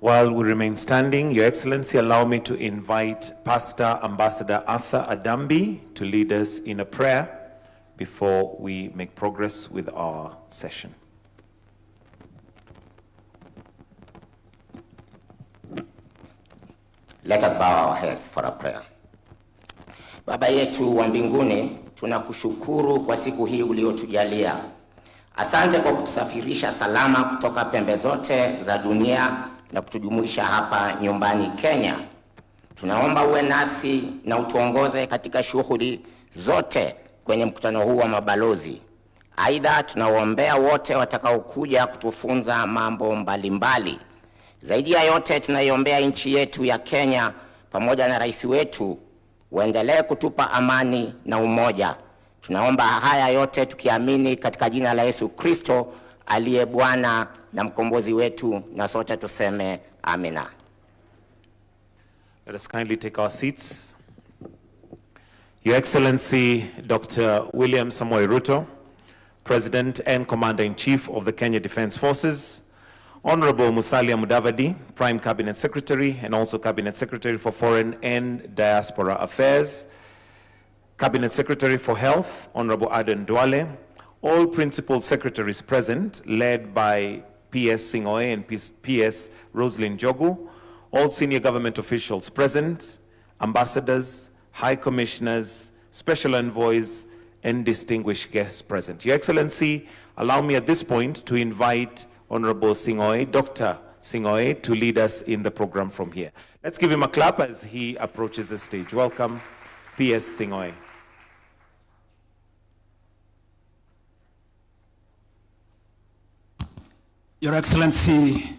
While we remain standing, Your Excellency, allow me to invite Pastor Ambassador Arthur Adambi to lead us in a prayer before we make progress with our session. Let us bow our heads for a prayer. Baba yetu wa mbinguni, tunakushukuru kwa siku hii uliotujalia. Asante kwa kutusafirisha salama kutoka pembe zote za dunia na kutujumuisha hapa nyumbani Kenya. Tunaomba uwe nasi na utuongoze katika shughuli zote kwenye mkutano huu wa mabalozi. Aidha, tunawaombea wote watakaokuja kutufunza mambo mbalimbali. Zaidi ya yote, tunaiombea nchi yetu ya Kenya pamoja na rais wetu uendelee kutupa amani na umoja. Tunaomba haya yote tukiamini katika jina la Yesu Kristo aliye Bwana na mkombozi wetu, na sote tuseme amina. Let us kindly take our seats. Your Excellency Dr. William Samoei Ruto, President and Commander-in-Chief of the Kenya Defence Forces, Honorable Musalia Mudavadi, Prime Cabinet Secretary and also Cabinet Secretary for Foreign and Diaspora Affairs, Cabinet Secretary for Health, Honorable Aden Duale, all Principal Secretaries present, led by PS Singoe and PS Roslyn Jogu, all senior government officials present, ambassadors, high commissioners, special envoys, and distinguished guests present. Your Excellency, allow me at this point to invite Honorable Singoe, Dr. Singoe, to lead us in the program from here. Let's give him a clap as he approaches the stage. Welcome, PS Singoe. Your Excellency,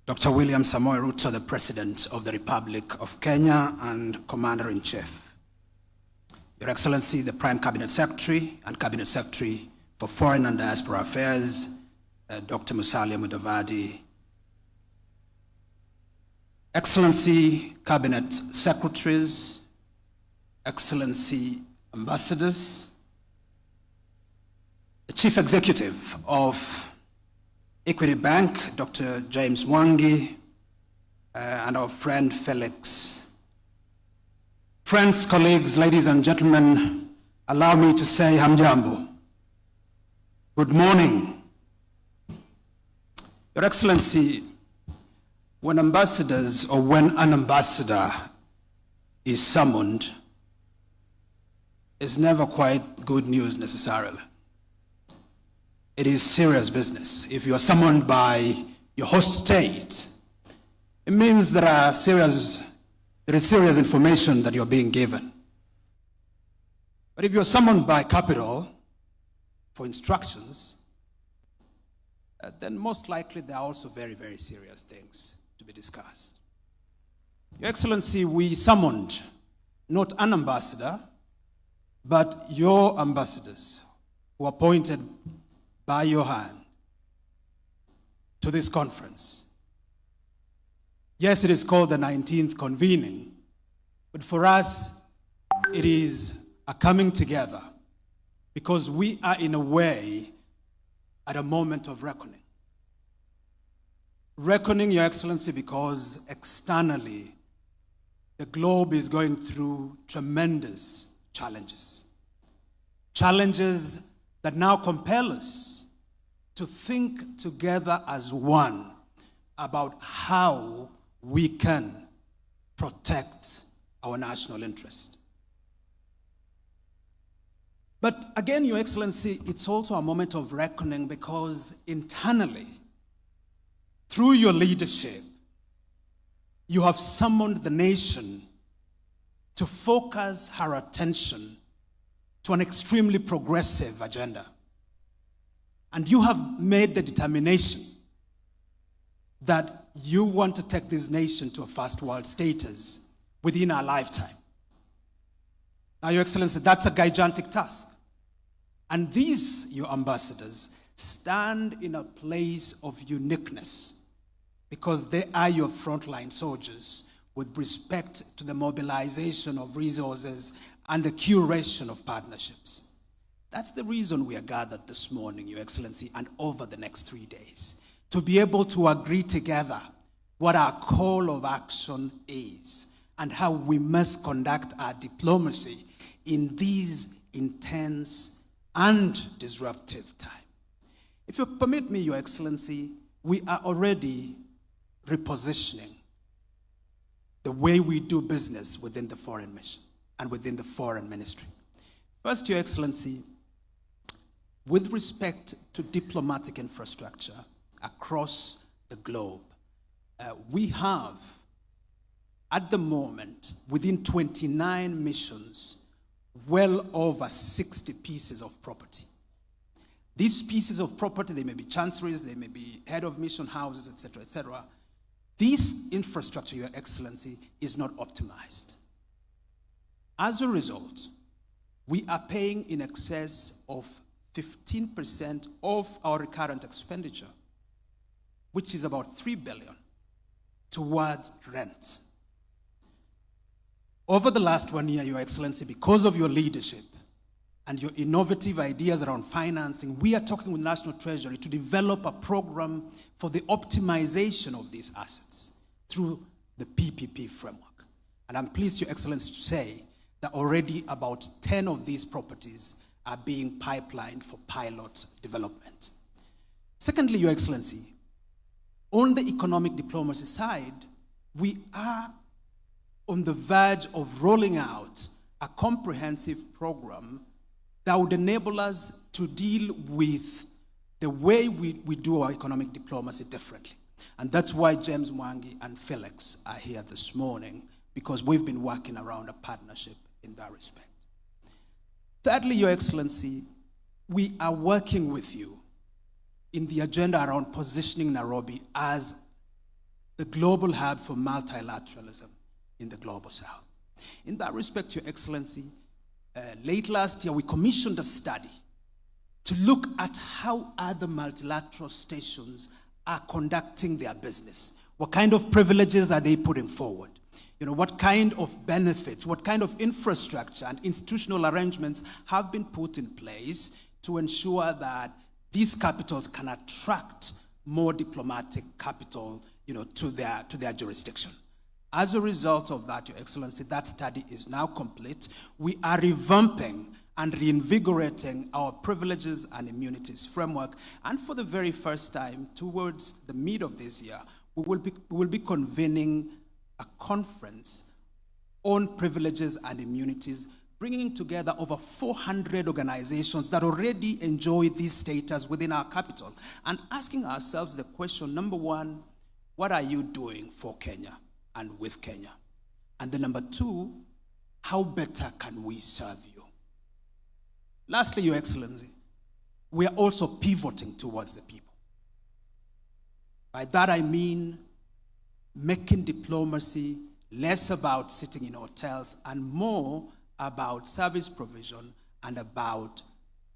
Dr. William Samoei Ruto, the President of the Republic of Kenya and Commander-in-Chief. Your Excellency, the Prime Cabinet Secretary and Cabinet Secretary for Foreign and Diaspora Affairs, Dr. Musalia Mudavadi. Excellency, Cabinet Secretaries, Excellency, Ambassadors, the Chief Executive of Equity Bank, Dr. James Mwangi, and our friend Felix. Friends, colleagues, ladies and gentlemen, allow me to say hamjambo. Good morning. Your Excellency, when ambassadors or when an ambassador is summoned, it's never quite good news necessarily. It is serious business. If you are summoned by your host state, it means there is serious information that you're being given. But if you're summoned by capital for instructions, then most likely there are also very, very serious things to be discussed. Your Excellency, we summoned not an ambassador, but your ambassadors who are appointed by your hand to this conference. Yes, it is called the 19th convening, but for us, it is a coming together because we are in a way at a moment of reckoning. Reckoning, Your Excellency, because externally, the globe is going through tremendous challenges. Challenges that now compel us to think together as one about how we can protect our national interest. But again, Your Excellency, it's also a moment of reckoning because internally, through your leadership, you have summoned the nation to focus her attention to an extremely progressive agenda. And you have made the determination that you want to take this nation to a first world status within our lifetime. Now, Your Excellency, that's a gigantic task. And these, your ambassadors, stand in a place of uniqueness because they are your frontline soldiers with respect to the mobilization of resources and the curation of partnerships. That's the reason we are gathered this morning, Your Excellency, and over the next 3 days, to be able to agree together what our call of action is and how we must conduct our diplomacy in these intense and disruptive times. If you permit me, Your Excellency, we are already repositioning the way we do business within the foreign mission and within the foreign ministry. First, Your Excellency, with respect to diplomatic infrastructure across the globe, we have, at the moment, within 29 missions, well over 60 pieces of property. These pieces of property, they may be chancelleries, they may be head of mission houses, etc., etc. This infrastructure, Your Excellency, is not optimized. As a result, we are paying in excess of 15% of our recurrent expenditure, which is about 3 billion, towards rent. Over the last 1 year, Your Excellency, because of your leadership and your innovative ideas around financing, we are talking with National Treasury to develop a program for the optimization of these assets through the PPP framework. And I'm pleased, Your Excellency, to say that already about 10 of these properties are being pipelined for pilot development. Secondly, Your Excellency, on the economic diplomacy side, we are on the verge of rolling out a comprehensive program that would enable us to deal with the way we do our economic diplomacy differently. And that's why James Mwangi and Felix are here this morning, because we've been working around a partnership in that respect. Thirdly, Your Excellency, we are working with you in the agenda around positioning Nairobi as the global hub for multilateralism in the global south. In that respect, Your Excellency, late last year we commissioned a study to look at how other multilateral stations are conducting their business. What kind of privileges are they putting forward? What kind of benefits, what kind of infrastructure and institutional arrangements have been put in place to ensure that these capitals can attract more diplomatic capital, to their jurisdiction. As a result of that, Your Excellency, that study is now complete. We are revamping and reinvigorating our privileges and immunities framework. And for the very first time, towards the mid of this year, we will be convening a conference on privileges and immunities, bringing together over 400 organizations that already enjoy this status within our capital, and asking ourselves the question, number one, what are you doing for Kenya and with Kenya? And then number two, how better can we serve you? Lastly, Your Excellency, we are also pivoting towards the people. By that I mean making diplomacy less about sitting in hotels and more about service provision and about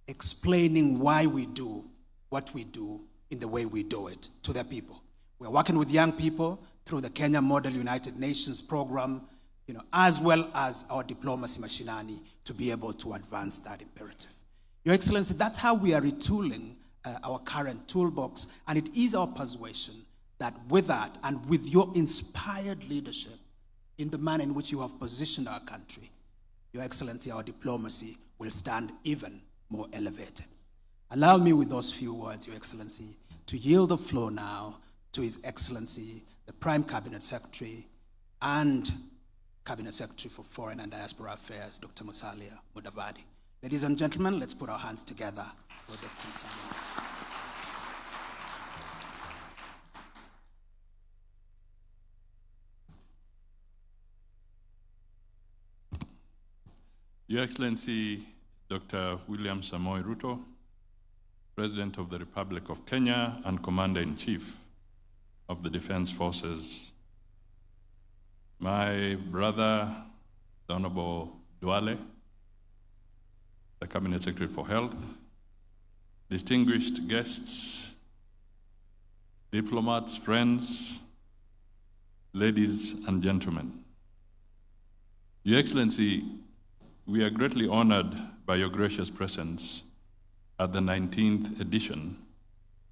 explaining why we do what we do in the way we do it to the people. We're working with young people through the Kenya Model United Nations program, as well as our diplomacy machinani to be able to advance that imperative. Your Excellency, that's how we are retooling our current toolbox, and it is our persuasion that with that and with your inspired leadership in the manner in which you have positioned our country, Your Excellency, our diplomacy will stand even more elevated. Allow me with those few words, Your Excellency, to yield the floor now to His Excellency, the Prime Cabinet Secretary and Cabinet Secretary for Foreign and Diaspora Affairs, Dr. Musalia Mudavadi. Ladies and gentlemen, let's put our hands together for Dr. Musalia. Your Excellency, Dr. William Samoei Ruto, President of the Republic of Kenya and Commander-in-Chief of the Defense Forces, my brother, the Honorable Duale, the Cabinet Secretary for Health, distinguished guests, diplomats, friends, ladies and gentlemen. Your Excellency, we are greatly honored by your gracious presence at the 19th edition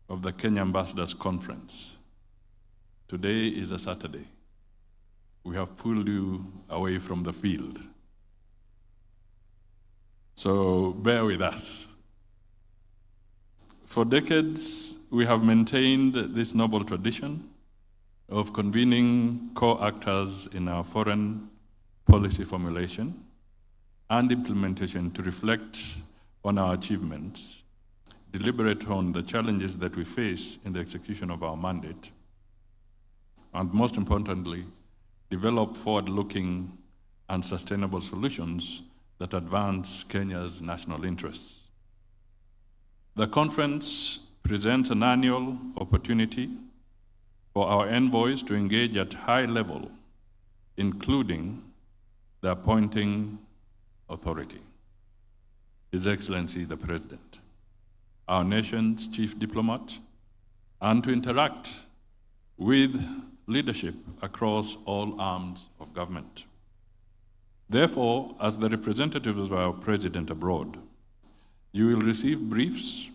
of the Kenya Ambassadors Conference. Today is a Saturday. We have pulled you away from the field. So bear with us. For decades, we have maintained this noble tradition of convening co-actors in our foreign policy formulation and implementation to reflect on our achievements, deliberate on the challenges that we face in the execution of our mandate, and most importantly, develop forward-looking and sustainable solutions that advance Kenya's national interests. The conference presents an annual opportunity for our envoys to engage at high level, including the appointing authority, His Excellency the President, our nation's chief diplomat, and to interact with leadership across all arms of government. Therefore, as the representatives of our President abroad, you will receive briefs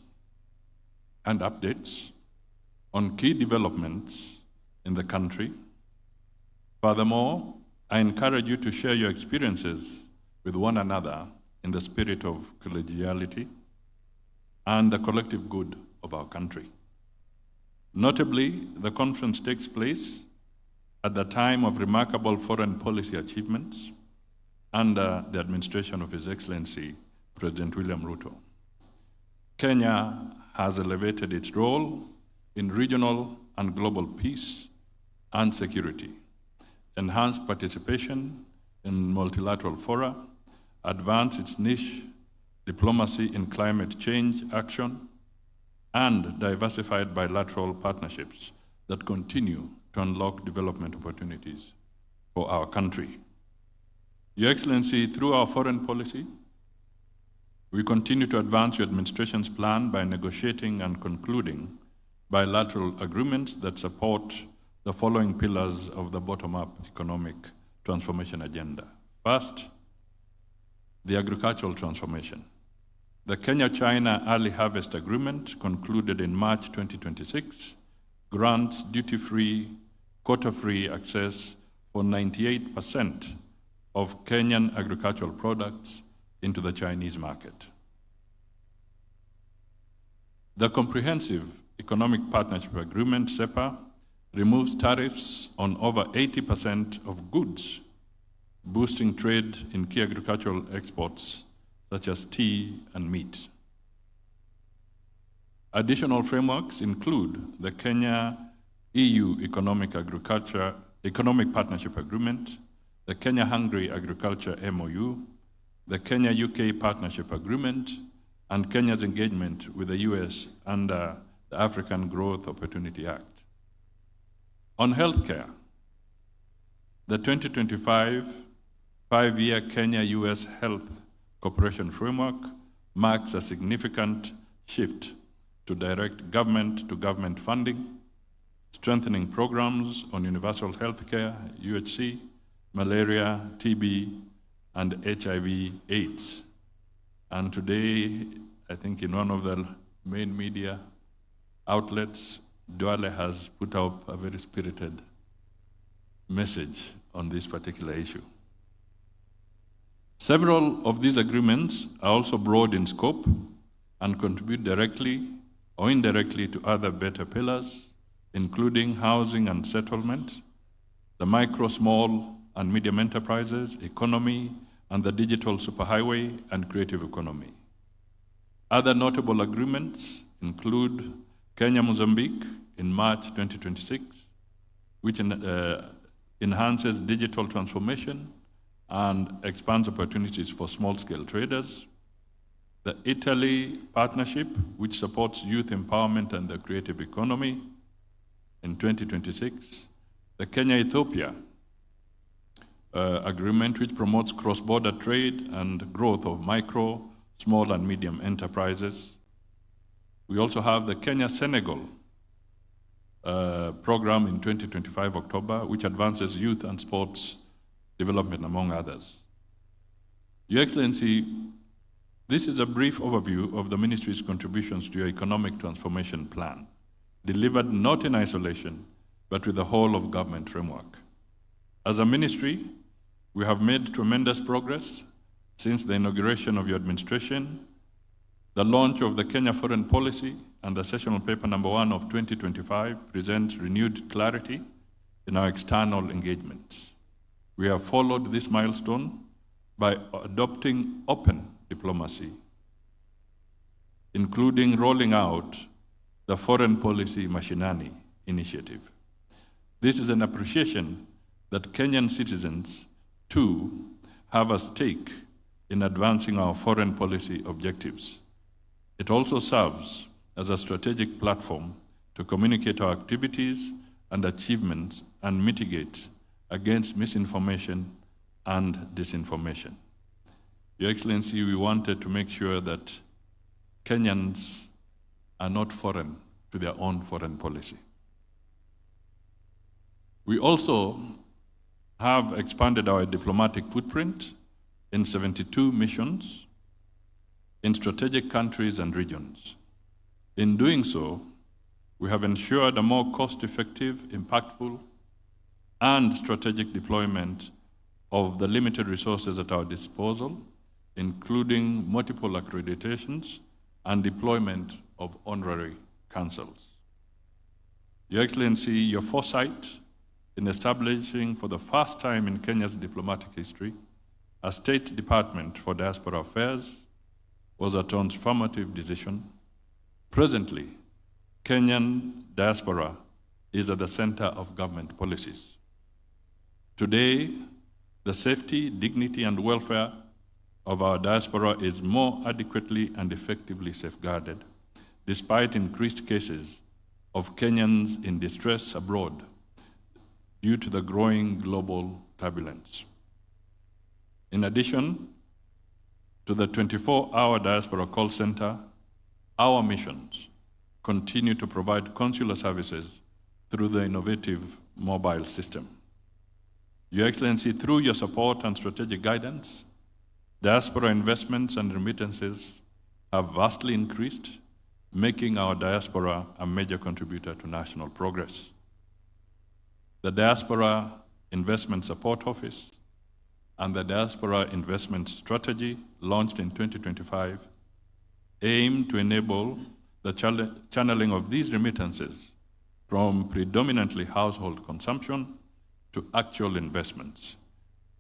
and updates on key developments in the country. Furthermore, I encourage you to share your experiences with one another in the spirit of collegiality and the collective good of our country. Notably, the conference takes place at the time of remarkable foreign policy achievements under the administration of His Excellency President William Ruto. Kenya has elevated its role in regional and global peace and security, enhanced participation in multilateral fora, advanced its niche diplomacy in climate change action, and diversified bilateral partnerships that continue to unlock development opportunities for our country. Your Excellency, through our foreign policy, we continue to advance your administration's plan by negotiating and concluding bilateral agreements that support the following pillars of the bottom-up economic transformation agenda. First, the agricultural transformation. The Kenya-China Early Harvest Agreement, concluded in March 2026, grants duty-free, quota-free access for 98% of Kenyan agricultural products into the Chinese market. The Comprehensive Economic Partnership Agreement, CEPA, removes tariffs on over 80% of goods, boosting trade in key agricultural exports such as tea and meat. Additional frameworks include the Kenya-EU Economic Partnership Agreement, the Kenya-Hungary Agriculture MOU, the Kenya-UK Partnership Agreement, and Kenya's engagement with the US under the African Growth Opportunity Act. On healthcare, the 2025 5-year Kenya-US Health Cooperation Framework marks a significant shift to direct government-to-government funding, strengthening programs on universal healthcare, UHC, malaria, TB, and HIV/AIDS. And today, I think in one of the main media outlets, Duale has put up a very spirited message on this particular issue. Several of these agreements are also broad in scope and contribute directly or indirectly to other better pillars, including housing and settlement, the micro, small, and medium enterprises, economy, and the digital superhighway and creative economy. Other notable agreements include Kenya-Mozambique in March 2026, which enhances digital transformation and expands opportunities for small-scale traders. The Italy Partnership, which supports youth empowerment and the creative economy in 2026. The Kenya-Ethiopia agreement, which promotes cross-border trade and growth of micro, small, and medium enterprises. We also have the Kenya-Senegal program in 2025 October, which advances youth and sports development, among others. Your Excellency, this is a brief overview of the Ministry's contributions to your economic transformation plan. delivered not in isolation, but with the whole of government framework. As a ministry, we have made tremendous progress since the inauguration of your administration, the launch of the Kenya Foreign Policy and the sessional paper number 1 of 2025 presents renewed clarity in our external engagements. We have followed this milestone by adopting open diplomacy, including rolling out the Foreign Policy Mashinani initiative. This is an appreciation that Kenyan citizens, too, have a stake in advancing our foreign policy objectives. It also serves as a strategic platform to communicate our activities and achievements and mitigate against misinformation and disinformation. Your Excellency, we wanted to make sure that Kenyans are not foreign to their own foreign policy. We also have expanded our diplomatic footprint in 72 missions in strategic countries and regions. In doing so, we have ensured a more cost-effective, impactful, and strategic deployment of the limited resources at our disposal, including multiple accreditations and deployment of honorary councils. Your Excellency, your foresight in establishing for the first time in Kenya's diplomatic history a State Department for Diaspora Affairs was a transformative decision. Presently, Kenyan diaspora is at the center of government policies. Today, the safety, dignity, and welfare of our diaspora is more adequately and effectively safeguarded, despite increased cases of Kenyans in distress abroad due to the growing global turbulence. In addition to the 24-hour diaspora call center, our missions continue to provide consular services through the innovative mobile system. Your Excellency, through your support and strategic guidance, diaspora investments and remittances have vastly increased, making our diaspora a major contributor to national progress. The Diaspora Investment Support Office and the Diaspora Investment Strategy, launched in 2025, aim to enable the channeling of these remittances from predominantly household consumption to actual investments.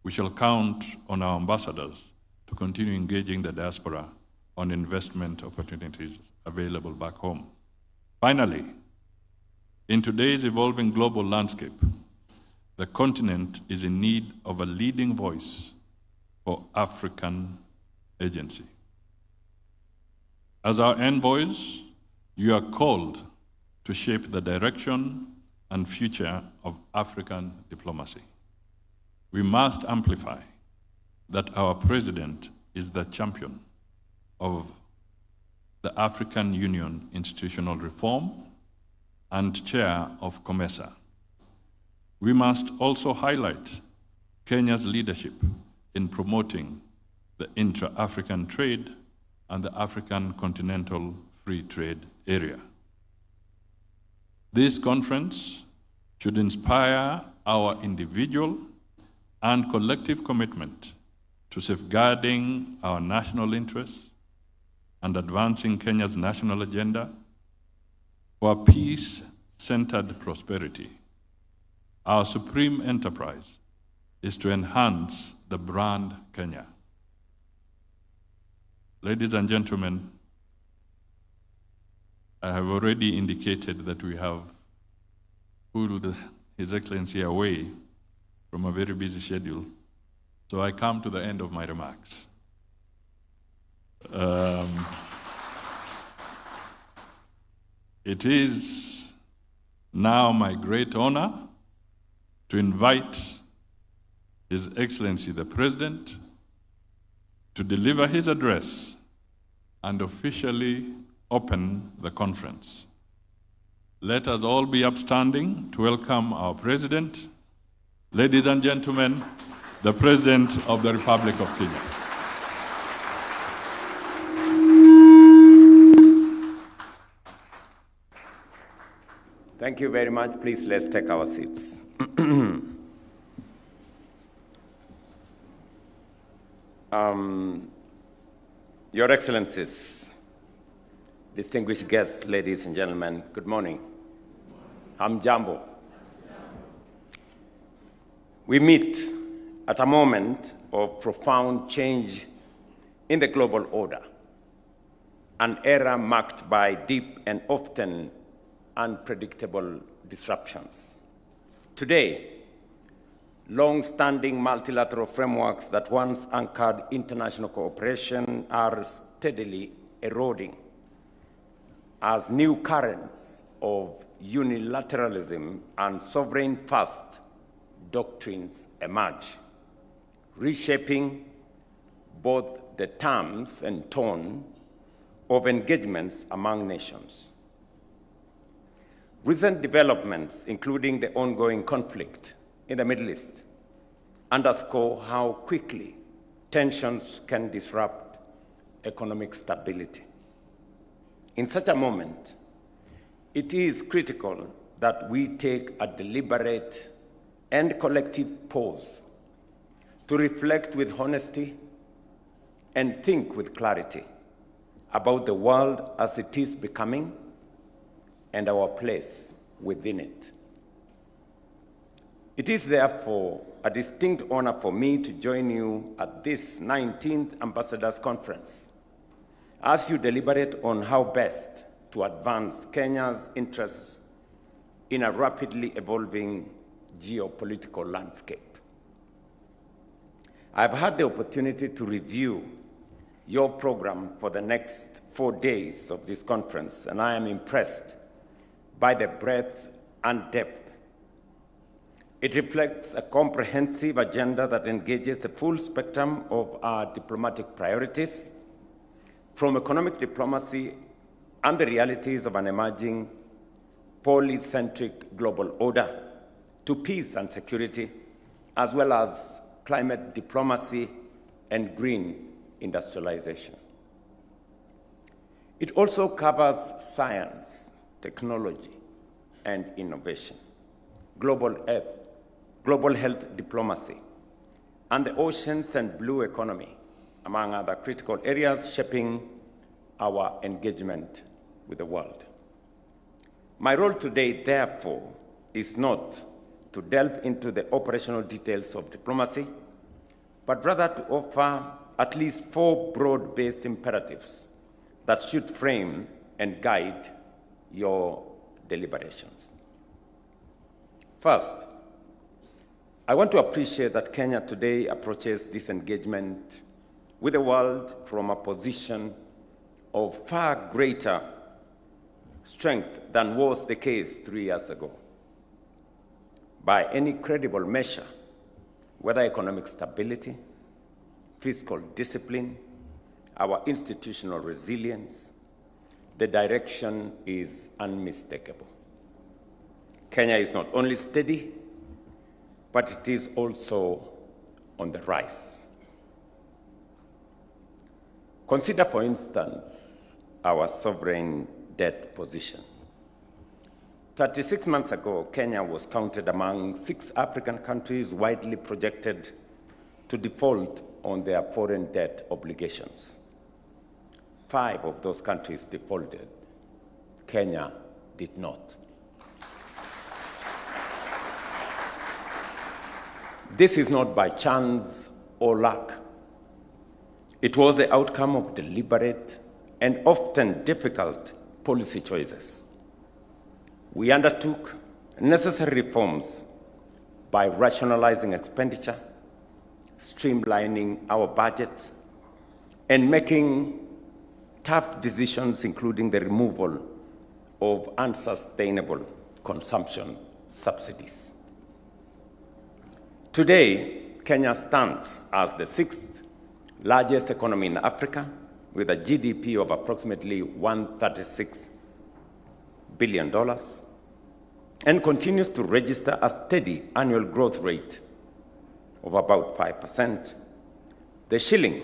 We shall count on our ambassadors to continue engaging the diaspora on investment opportunities available back home. Finally, in today's evolving global landscape, the continent is in need of a leading voice for African agency. As our envoys, you are called to shape the direction and future of African diplomacy. We must amplify that our president is the champion of the African Union institutional reform and chair of COMESA. We must also highlight Kenya's leadership in promoting the intra-African trade and the African Continental Free Trade Area. This conference should inspire our individual and collective commitment to safeguarding our national interests and advancing Kenya's national agenda for peace-centered prosperity. Our supreme enterprise is to enhance the brand Kenya. Ladies and gentlemen, I have already indicated that we have pulled His Excellency away from a very busy schedule, so I come to the end of my remarks. It is now my great honor to invite His Excellency the President to deliver his address and officially open the conference. Let us all be upstanding to welcome our President. Ladies and gentlemen, the President of the Republic of Kenya. Thank you very much. Please, let's take our seats. Your Excellencies, distinguished guests, ladies and gentlemen, good morning. Hamjambo. We meet at a moment of profound change in the global order, an era marked by deep and often unpredictable disruptions. Today, long-standing multilateral frameworks that once anchored international cooperation are steadily eroding as new currents of unilateralism and sovereign-first doctrines emerge, reshaping both the terms and tone of engagements among nations. Recent developments, including the ongoing conflict in the Middle East, underscore how quickly tensions can disrupt economic stability. In such a moment, it is critical that we take a deliberate and collective pause to reflect with honesty and think with clarity about the world as it is becoming and our place within it. It is therefore a distinct honor for me to join you at this 19th Ambassadors Conference as you deliberate on how best to advance Kenya's interests in a rapidly evolving geopolitical landscape. I've had the opportunity to review your program for the next 4 days of this conference, and I am impressed by the breadth and depth. It reflects a comprehensive agenda that engages the full spectrum of our diplomatic priorities, from economic diplomacy and the realities of an emerging polycentric global order to peace and security, as well as climate diplomacy and green industrialization. It also covers science, technology and innovation, global health diplomacy, and the oceans and blue economy, among other critical areas shaping our engagement with the world. My role today, therefore, is not to delve into the operational details of diplomacy, but rather to offer at least 4 broad-based imperatives that should frame and guide your deliberations. First, I want to appreciate that Kenya today approaches this engagement with the world from a position of far greater strength than was the case 3 years ago. By any credible measure, whether economic stability, fiscal discipline, our institutional resilience, the direction is unmistakable. Kenya is not only steady, but it is also on the rise. Consider, for instance, our sovereign debt position. 36 months ago, Kenya was counted among 6 African countries widely projected to default on their foreign debt obligations. 5 of those countries defaulted. Kenya did not. This is not by chance or luck. It was the outcome of deliberate and often difficult policy choices. We undertook necessary reforms by rationalizing expenditure, streamlining our budget, and making tough decisions, including the removal of unsustainable consumption subsidies. Today, Kenya stands as the 6th largest economy in Africa, with a GDP of approximately $136 billion, and continues to register a steady annual growth rate of about 5%. The shilling,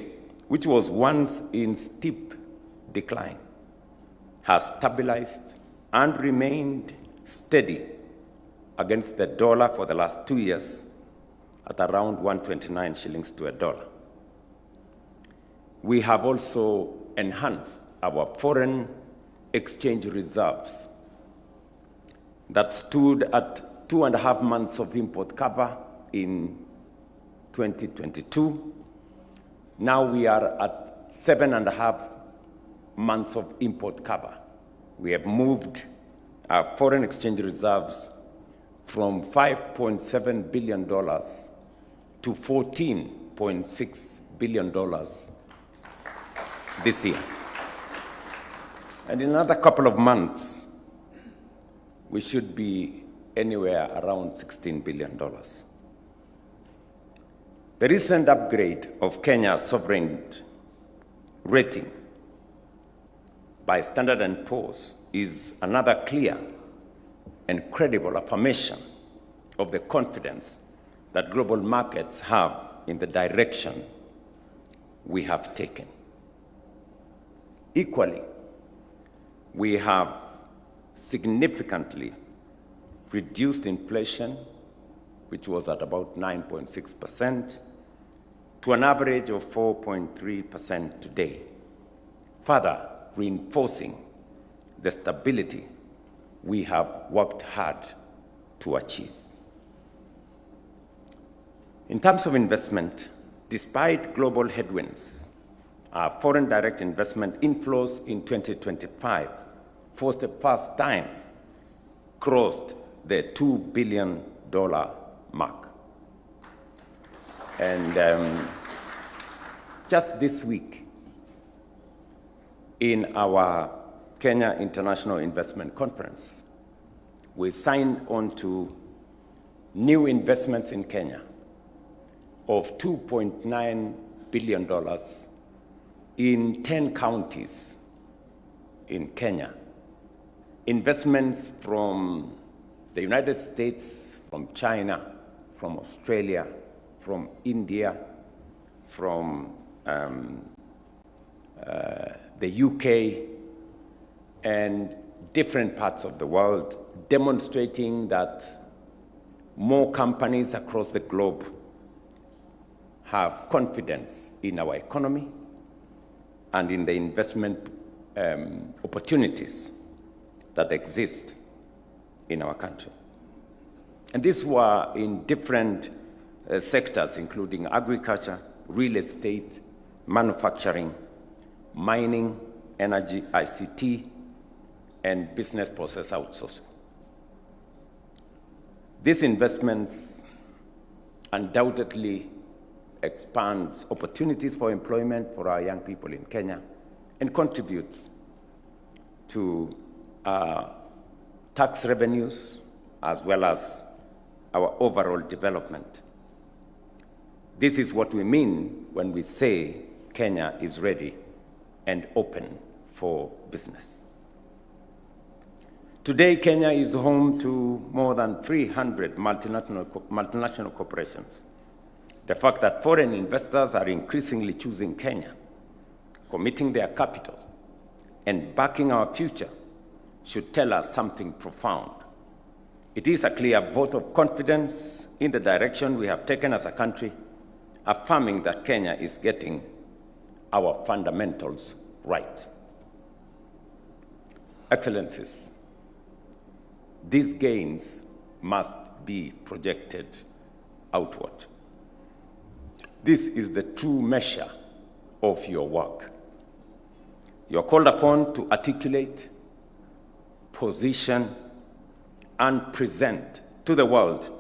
which was once in steep decline, has stabilized and remained steady against the dollar for the last 2 years at around 129 shillings to a dollar. We have also enhanced our foreign exchange reserves that stood at 2.5 months of import cover in 2022. Now we are at 7.5 months of import cover. We have moved our foreign exchange reserves from $5.7 billion to $14.6 billion this year. And in another couple of months, we should be anywhere around $16 billion. The recent upgrade of Kenya's sovereign rating by Standard & Poor's is another clear and credible affirmation of the confidence that global markets have in the direction we have taken. Equally, we have significantly reduced inflation, which was at about 9.6%, to an average of 4.3% today, further reinforcing the stability we have worked hard to achieve. In terms of investment, despite global headwinds, our foreign direct investment inflows in 2025 for the first time crossed the $2 billion mark. And just this week, in our Kenya International Investment Conference, we signed on to new investments in Kenya of $2.9 billion in 10 counties in Kenya. Investments from the United States, from China, from Australia, from India, from the UK, and different parts of the world, demonstrating that more companies across the globe have confidence in our economy and in the investment opportunities that exist in our country. And these were in different sectors, including agriculture, real estate, manufacturing, mining, energy, ICT, and business process outsourcing. These investments undoubtedly expands opportunities for employment for our young people in Kenya and contributes to tax revenues as well as our overall development. This is what we mean when we say Kenya is ready and open for business. Today, Kenya is home to more than 300 multinational corporations. The fact that foreign investors are increasingly choosing Kenya, committing their capital, and backing our future should tell us something profound. It is a clear vote of confidence in the direction we have taken as a country, affirming that Kenya is getting our fundamentals right. Excellencies, these gains must be projected outward. This is the true measure of your work. You're called upon to articulate, position, and present to the world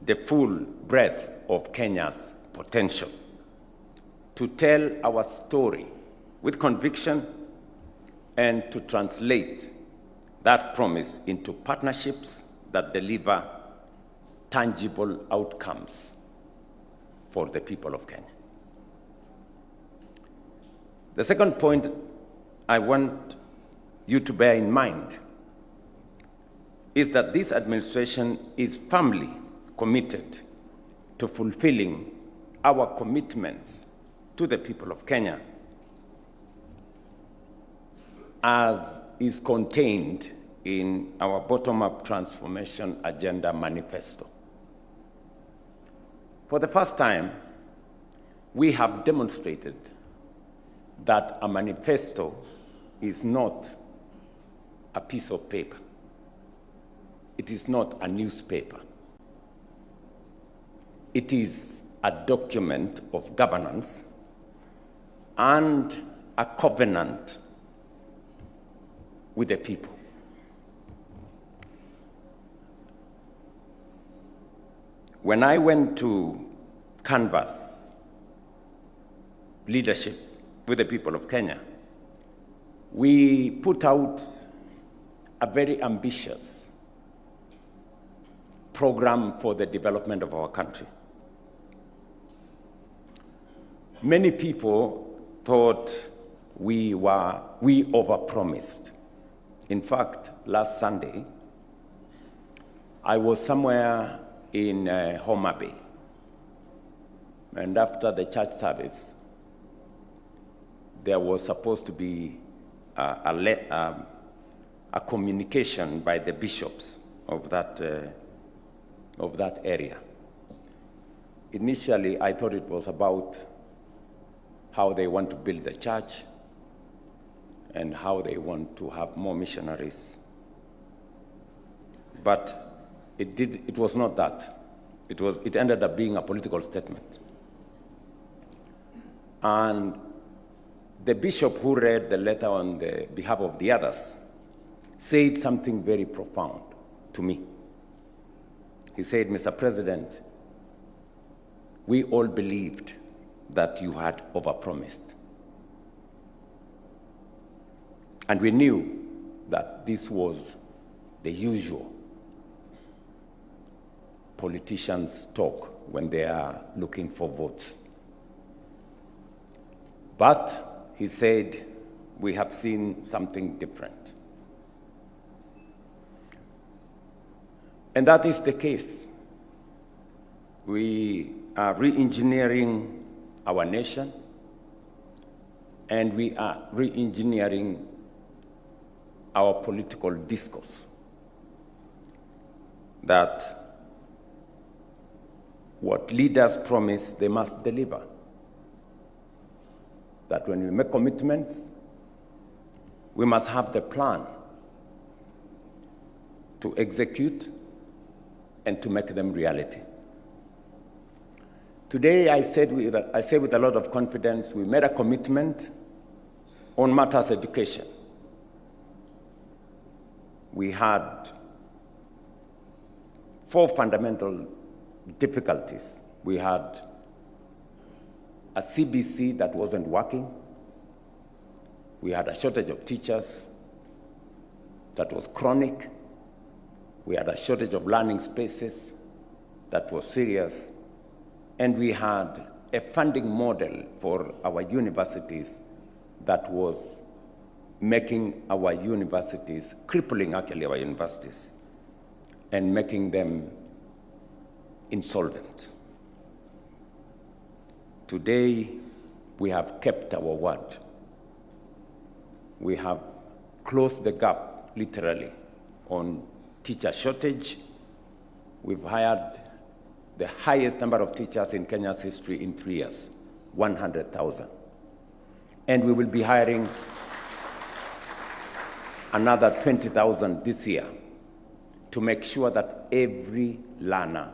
the full breadth of Kenya's potential, to tell our story with conviction and to translate that promise into partnerships that deliver tangible outcomes for the people of Kenya. The second point I want you to bear in mind is that this administration is firmly committed to fulfilling our commitments to the people of Kenya as is contained in our bottom-up transformation agenda manifesto. For the first time, we have demonstrated that a manifesto is not a piece of paper. It is not a newspaper. It is a document of governance and a covenant with the people. When I went to canvass leadership with the people of Kenya, we put out a very ambitious program for the development of our country. Many people thought we overpromised. In fact, last Sunday, I was somewhere in Homa Bay, and after the church service, there was supposed to be a communication by the bishops of that area. Initially, I thought it was about how they want to build the church and how they want to have more missionaries. But it was not that. It ended up being a political statement. And the bishop who read the letter on the behalf of the others said something very profound to me. He said, "Mr. President, we all believed that you had overpromised. And we knew that this was the usual politicians' talk when they are looking for votes. But," he said, "we have seen something different." And that is the case. We are re-engineering our nation, and we are re-engineering our political discourse. That what leaders promise, they must deliver. That when we make commitments, we must have the plan to execute and to make them reality. Today, I say with a lot of confidence, we made a commitment on matters education. We had 4 fundamental difficulties. We had a CBC that wasn't working. We had a shortage of teachers that was chronic. We had a shortage of learning spaces that was serious. And we had a funding model for our universities that was making our universities, crippling actually our universities, and making them insolvent. Today, we have kept our word. We have closed the gap, literally, on teacher shortage. We've hired the highest number of teachers in Kenya's history in 3 years, 100,000. And we will be hiring another 20,000 this year to make sure that every learner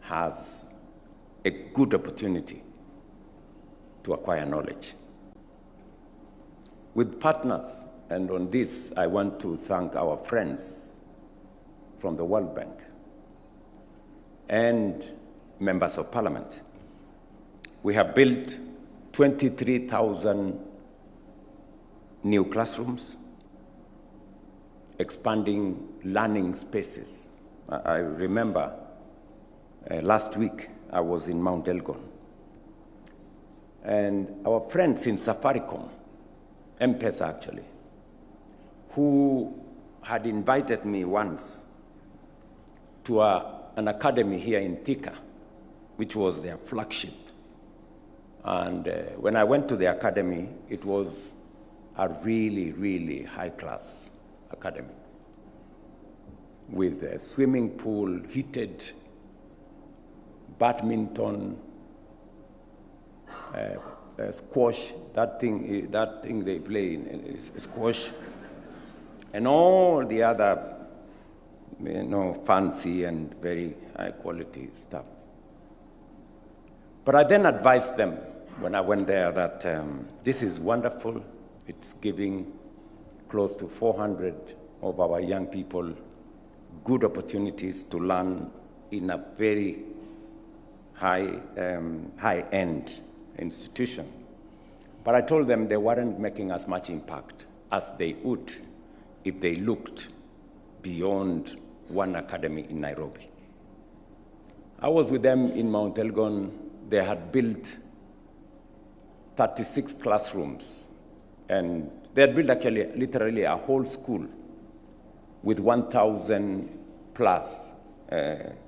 has a good opportunity to acquire knowledge. With partners, and on this I want to thank our friends from the World Bank and members of Parliament. We have built 23,000 new classrooms, expanding learning spaces. I remember last week I was in Mount Elgon, and our friends in Safaricom, M-Pesa actually, who had invited me once to an academy here in Thika, which was their flagship. And when I went to the academy, it was a really, really high-class academy with a swimming pool, heated badminton, squash, that thing they play in is squash, and all the other, fancy and very high quality stuff. But I then advised them when I went there that this is wonderful. It's giving close to 400 of our young people good opportunities to learn in a very high-end institution. But I told them they weren't making as much impact as they would if they looked beyond one academy in Nairobi. I was with them in Mount Elgon. They had built 36 classrooms, and they had built actually literally a whole school with 1,000 plus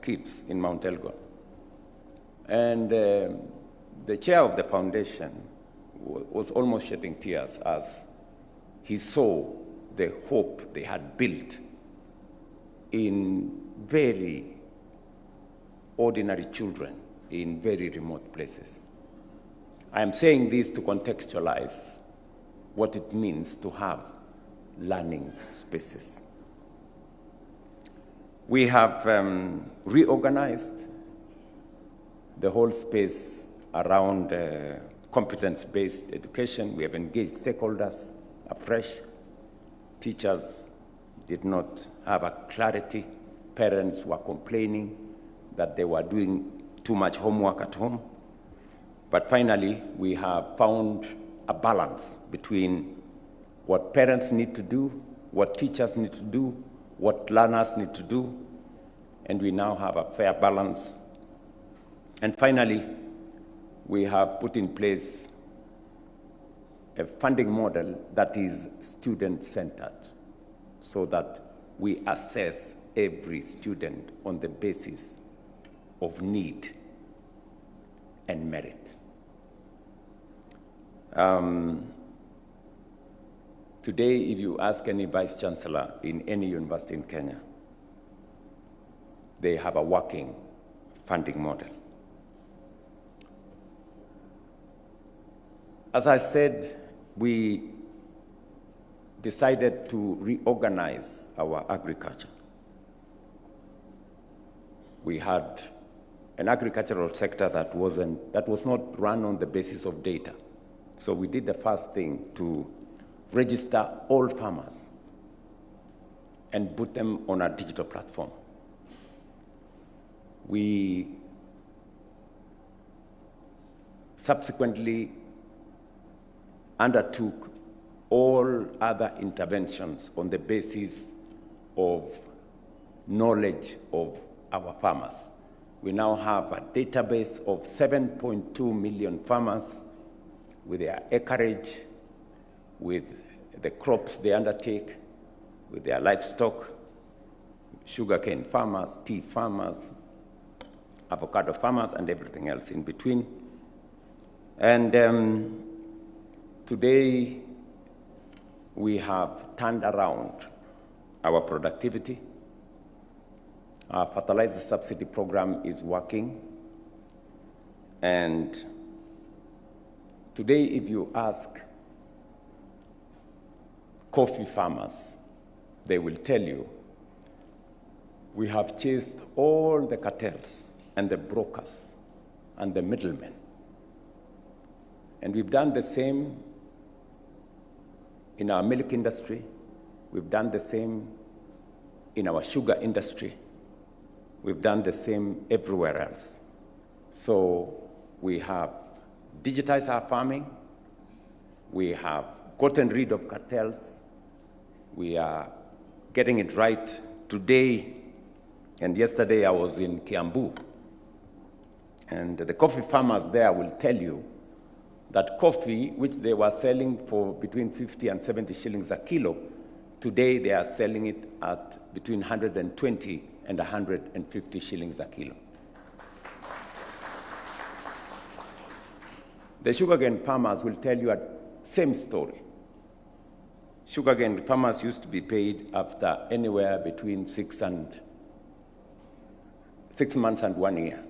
kids in Mount Elgon. And the chair of the foundation was almost shedding tears as he saw the hope they had built in very ordinary children in very remote places. I am saying this to contextualize what it means to have learning spaces. We have reorganized the whole space around competence-based education. We have engaged stakeholders afresh. Teachers did not have a clarity. Parents were complaining that they were doing too much homework at home. But finally, we have found a balance between what parents need to do, what teachers need to do, what learners need to do, and we now have a fair balance. And finally, we have put in place a funding model that is student-centered, so that we assess every student on the basis of need and merit. Today, if you ask any vice chancellor in any university in Kenya, they have a working funding model. As I said, we decided to reorganize our agriculture. We had an agricultural sector that was not run on the basis of data. So we did the first thing to register all farmers and put them on a digital platform. We subsequently undertook all other interventions on the basis of knowledge of our farmers. We now have a database of 7.2 million farmers with their acreage, with the crops they undertake, with their livestock, sugarcane farmers, tea farmers, avocado farmers, and everything else in between. And today, we have turned around our productivity. Our fertilizer subsidy program is working. And today, if you ask coffee farmers, they will tell you, we have chased all the cartels and the brokers and the middlemen. And we've done the same in our milk industry. We've done the same in our sugar industry. We've done the same everywhere else. So we have digitized our farming. We have gotten rid of cartels. We are getting it right today. And yesterday I was in Kiambu. And the coffee farmers there will tell you that coffee, which they were selling for between 50 and 70 shillings a kilo, today they are selling it at between 120 and 150 shillings a kilo. The sugarcane farmers will tell you a same story. sugarcane farmers used to be paid after anywhere between 6 months and 1 year.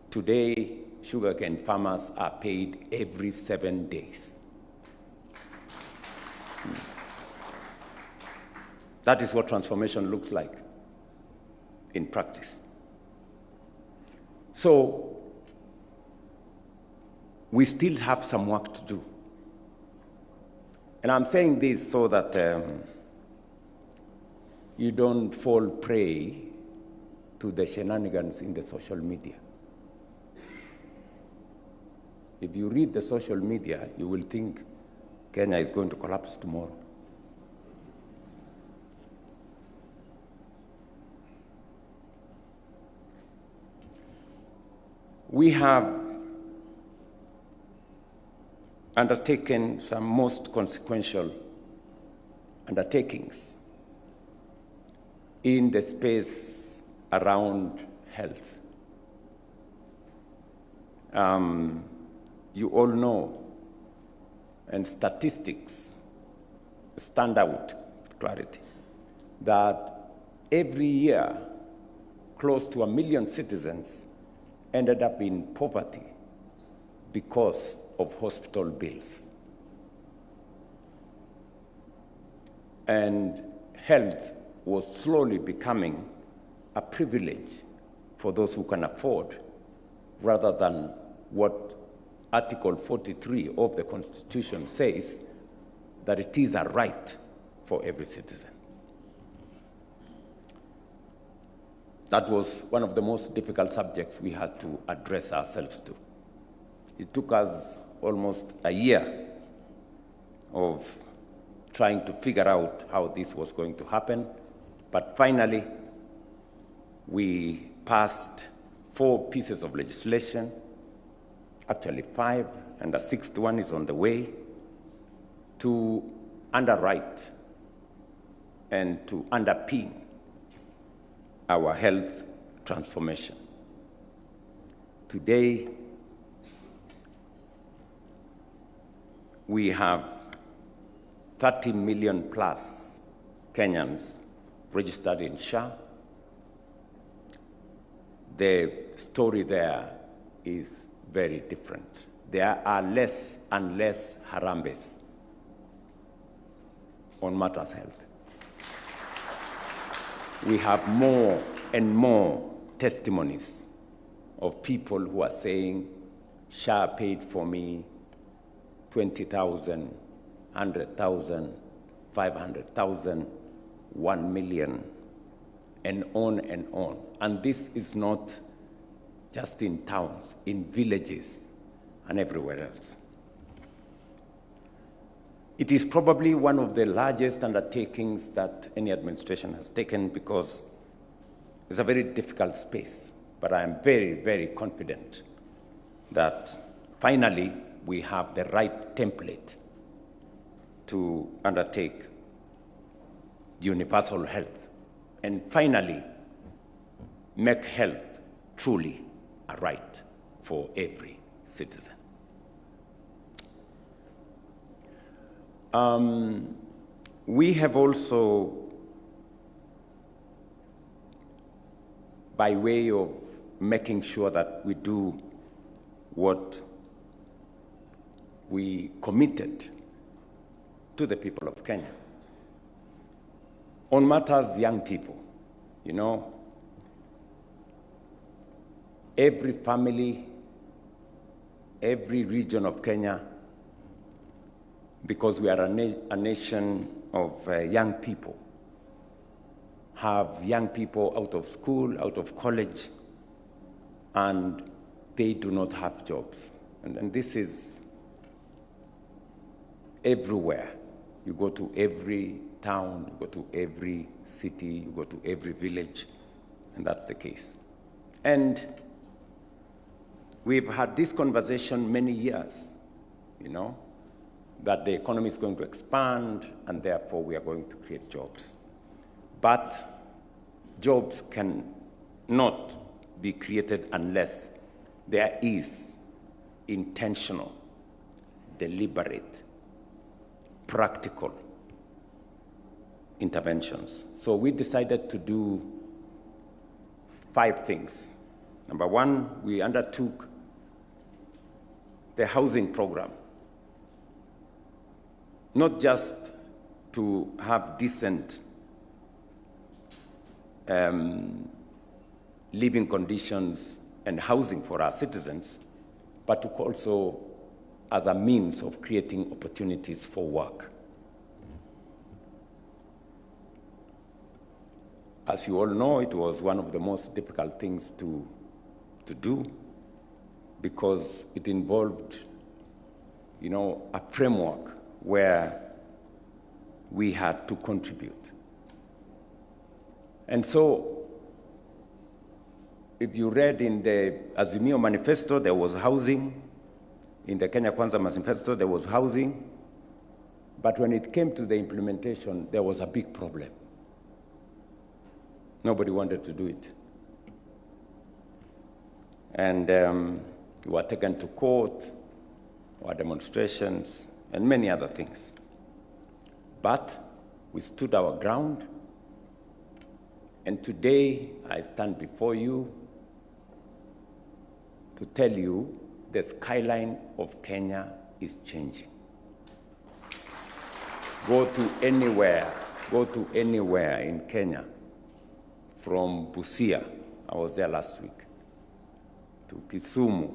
Today, sugarcane farmers are paid every 7 days. That is what transformation looks like in practice. So, we still have some work to do. And I'm saying this so that you don't fall prey to the shenanigans in the social media. If you read the social media, you will think Kenya is going to collapse tomorrow. We have undertaken some most consequential undertakings in the space around health. You all know, and statistics stand out with clarity, that every year close to 1 million citizens ended up in poverty because of hospital bills. And health was slowly becoming a privilege for those who can afford, rather than what Article 43 of the Constitution says, that it is a right for every citizen. That was one of the most difficult subjects we had to address ourselves to. It took us almost a year of trying to figure out how this was going to happen, but finally, we passed 4 pieces of legislation, actually 5, and a 6th one is on the way, to underwrite and to underpin our health transformation. Today, we have 30 million plus Kenyans registered in SHA. The story there is very different. There are less and less harambes on matters health. We have more and more testimonies of people who are saying, SHA paid for me 20,000, 100,000, 500,000, 1 million, and on and on. And this is not just in towns, in villages, and everywhere else. It is probably one of the largest undertakings that any administration has taken, because it's a very difficult space. But I am very, very confident that finally we have the right template to undertake universal health and finally make health truly a right for every citizen. We have also, by way of making sure that we do what we committed to the people of Kenya, on matters young people, you know, every family, every region of Kenya, because we are a nation of young people, have young people out of school, out of college, and they do not have jobs. And this is everywhere. You go to every town, you go to every city, you go to every village, and that's the case. And we've had this conversation many years, you know, that the economy is going to expand, and therefore we are going to create jobs. But jobs can not be created unless there is intentional, deliberate, practical interventions. So we decided to do 5 things. Number 1, we undertook the housing program, not just to have decent living conditions and housing for our citizens, but to also as a means of creating opportunities for work. As you all know, it was one of the most difficult things to do because it involved, a framework where we had to contribute. And so, if you read in the Azimio Manifesto, there was housing. In the Kenya Kwanza Manifesto, there was housing. But when it came to the implementation, there was a big problem. Nobody wanted to do it. And we were taken to court, there were demonstrations, and many other things. But we stood our ground, and today I stand before you to tell you the skyline of Kenya is changing. Go to anywhere in Kenya, from Busia, I was there last week, to Kisumu,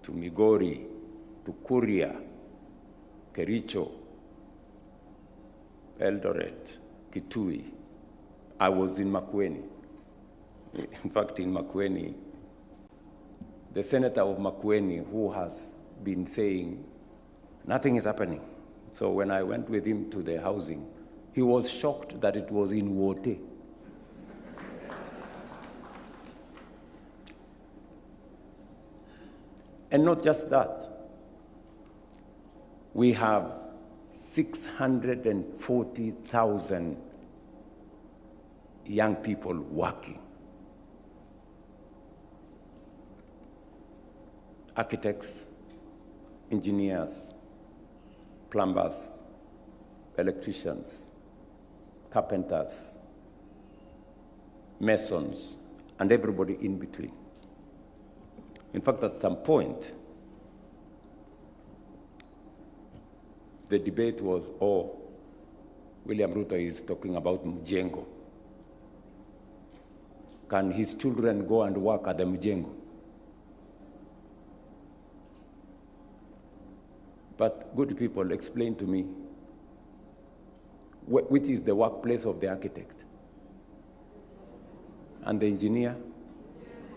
to Migori, to Kuria, Kericho, Eldoret, Kitui. I was in Makueni. In fact, in Makueni, the senator of Makueni, who has been saying nothing is happening. So when I went with him to the housing, he was shocked that it was in Wote. And not just that, we have 640,000 young people working. Architects, engineers, plumbers, electricians, carpenters, masons, and everybody in between. In fact, at some point, the debate was, William Ruto is talking about Mjengo. Can his children go and work at the Mjengo? But good people, explain to me, which is the workplace of the architect? And the engineer?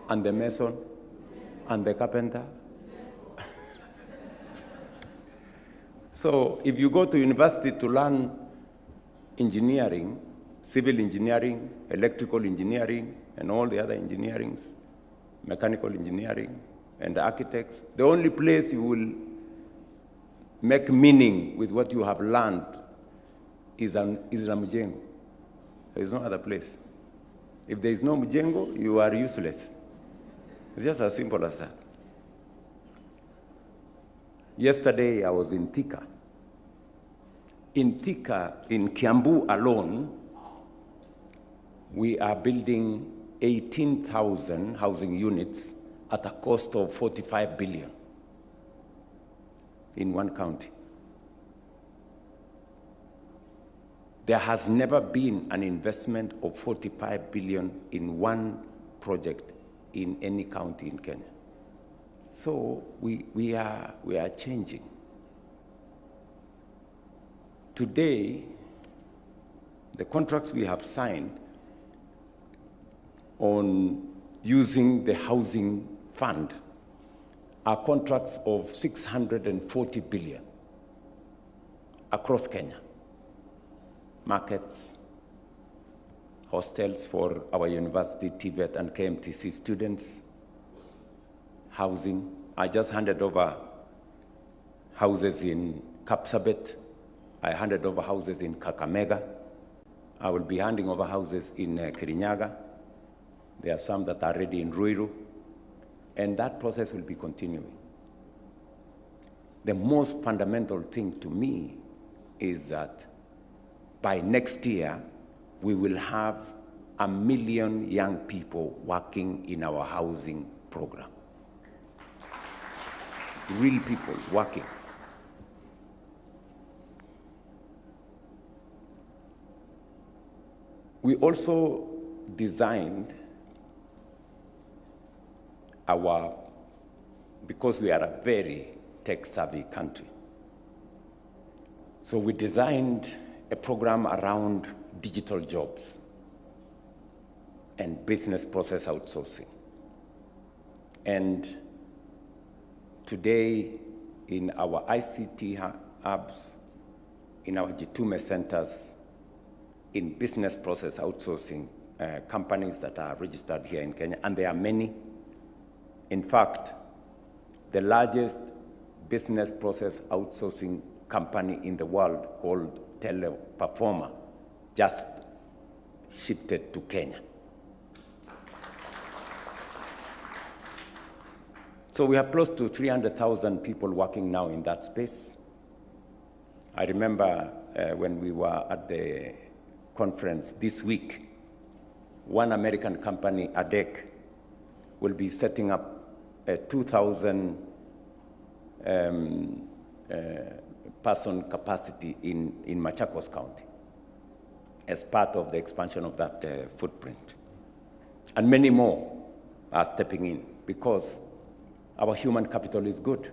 And the mason? And the carpenter? So if you go to university to learn engineering, civil engineering, electrical engineering, and all the other engineerings, mechanical engineering, and architects, the only place you will make meaning with what you have learned is Mjengo. There is no other place. If there is no Mjengo, you are useless. It's just as simple as that. Yesterday, I was in Thika. In Thika, in Kiambu alone, we are building 18,000 housing units at a cost of 45 billion in one county. There has never been an investment of 45 billion in one project in any county in Kenya. So we are changing. Today, the contracts we have signed on using the housing fund are contracts of 640 billion across Kenya. Markets, hostels for our university, TVET and KMTC students, housing. I just handed over houses in Kapsabet. I handed over houses in Kakamega. I will be handing over houses in Kirinyaga. There are some that are ready in Ruiru. And that process will be continuing. The most fundamental thing to me is that by next year, we will have 1 million young people working in our housing program. Real people working. We also designed because we are a very tech-savvy country. So we designed a program around digital jobs and business process outsourcing. And today, in our ICT hubs, in our Jitume centers, in business process outsourcing, companies that are registered here in Kenya, and there are many. In fact, the largest business process outsourcing company in the world, called Teleperformer, just shifted to Kenya. So we have close to 300,000 people working now in that space. I remember when we were at the conference this week, one American company, ADEC, will be setting up a 2,000 person capacity in Machakos County as part of the expansion of that footprint. And many more are stepping in because our human capital is good.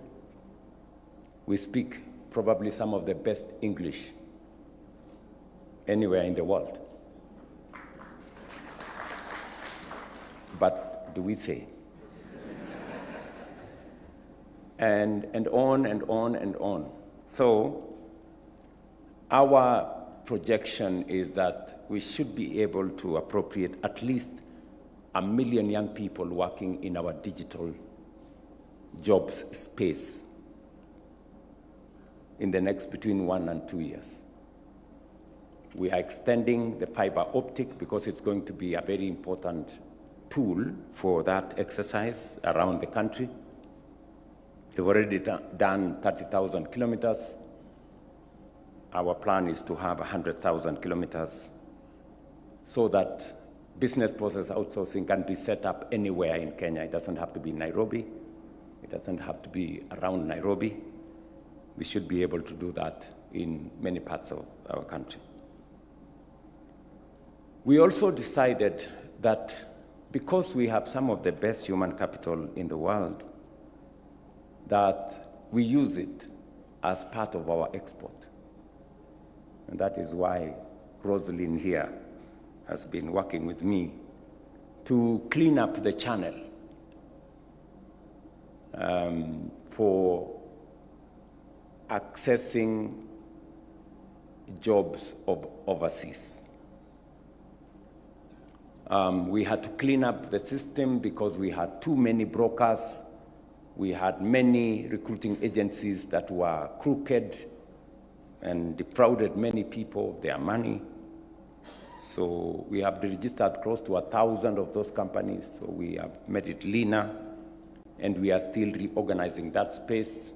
We speak probably some of the best English anywhere in the world. But do we say? And on and on and on. So our projection is that we should be able to appropriate at least 1 million young people working in our digital jobs space in the next between 1 and 2 years. We are extending the fiber optic because it's going to be a very important tool for that exercise around the country. We've already done 30,000 kilometers. Our plan is to have 100,000 kilometers so that business process outsourcing can be set up anywhere in Kenya. It doesn't have to be Nairobi. It doesn't have to be around Nairobi. We should be able to do that in many parts of our country. We also decided that because we have some of the best human capital in the world, that we use it as part of our export. And that is why Rosalind here has been working with me to clean up the channel for accessing jobs overseas. We had to clean up the system because we had too many brokers. We had many recruiting agencies that were crooked and defrauded many people of their money. So we have registered close to 1,000 of those companies. So we have made it leaner, and we are still reorganizing that space.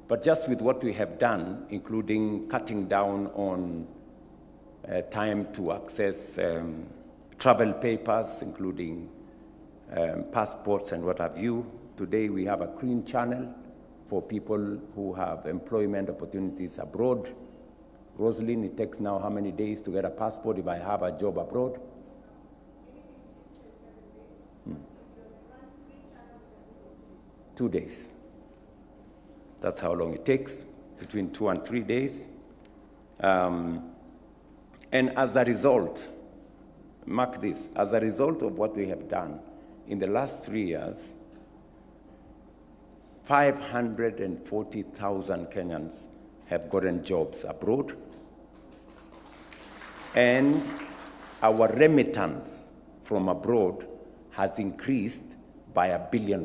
But just with what we have done, including cutting down on time to access travel papers, including passports and what have you, today we have a clean channel for people who have employment opportunities abroad. Rosalind, it takes now how many days to get a passport if I have a job abroad? 2 days. That's how long it takes, between 2 and 3 days. And as a result, mark this, as a result of what we have done in the last 3 years, 540,000 Kenyans have gotten jobs abroad, and our remittance from abroad has increased by $1 billion.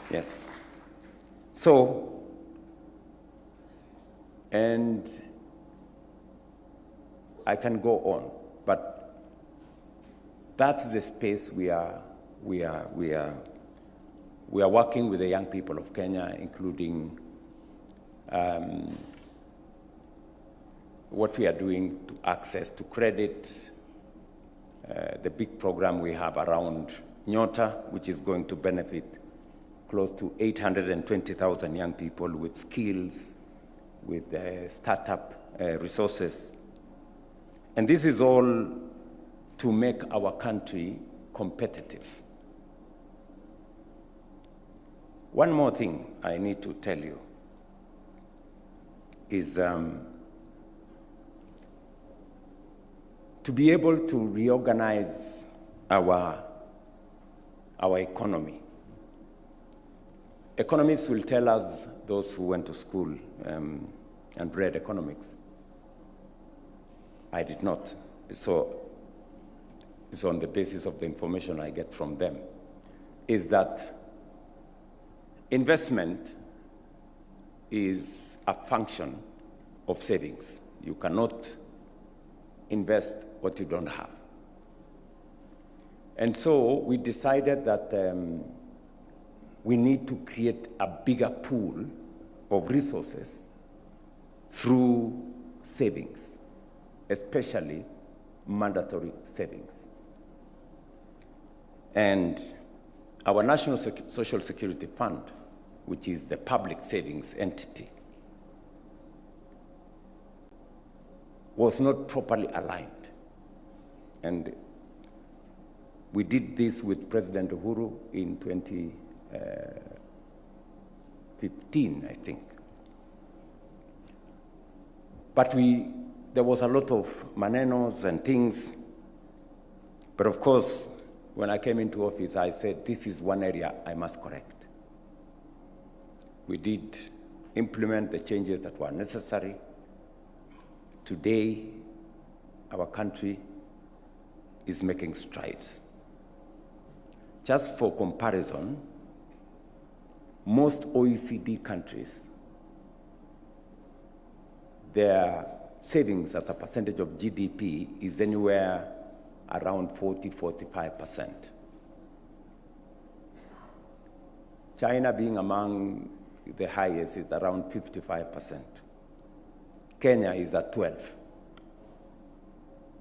Yes. So, and I can go on, but that's the space we are working with the young people of Kenya, including what we are doing to access to credit, the big program we have around Nyota, which is going to benefit close to 820,000 young people with skills, with startup resources. And this is all to make our country competitive. One more thing I need to tell you is to be able to reorganize our economy. Economists will tell us, those who went to school and read economics. I did not. So it's on the basis of the information I get from them, is that investment is a function of savings. You cannot invest what you don't have. And so we decided that we need to create a bigger pool of resources through savings, especially mandatory savings. And our National Social Security Fund, which is the public savings entity, was not properly aligned. And we did this with President Uhuru in 2015, I think. But there was a lot of manenos and things. But of course, when I came into office, I said, this is one area I must correct. We did implement the changes that were necessary. Today, our country is making strides. Just for comparison, most OECD countries, their savings as a percentage of GDP is anywhere around 40–45%. China being among the highest is around 55%. Kenya is at 12%.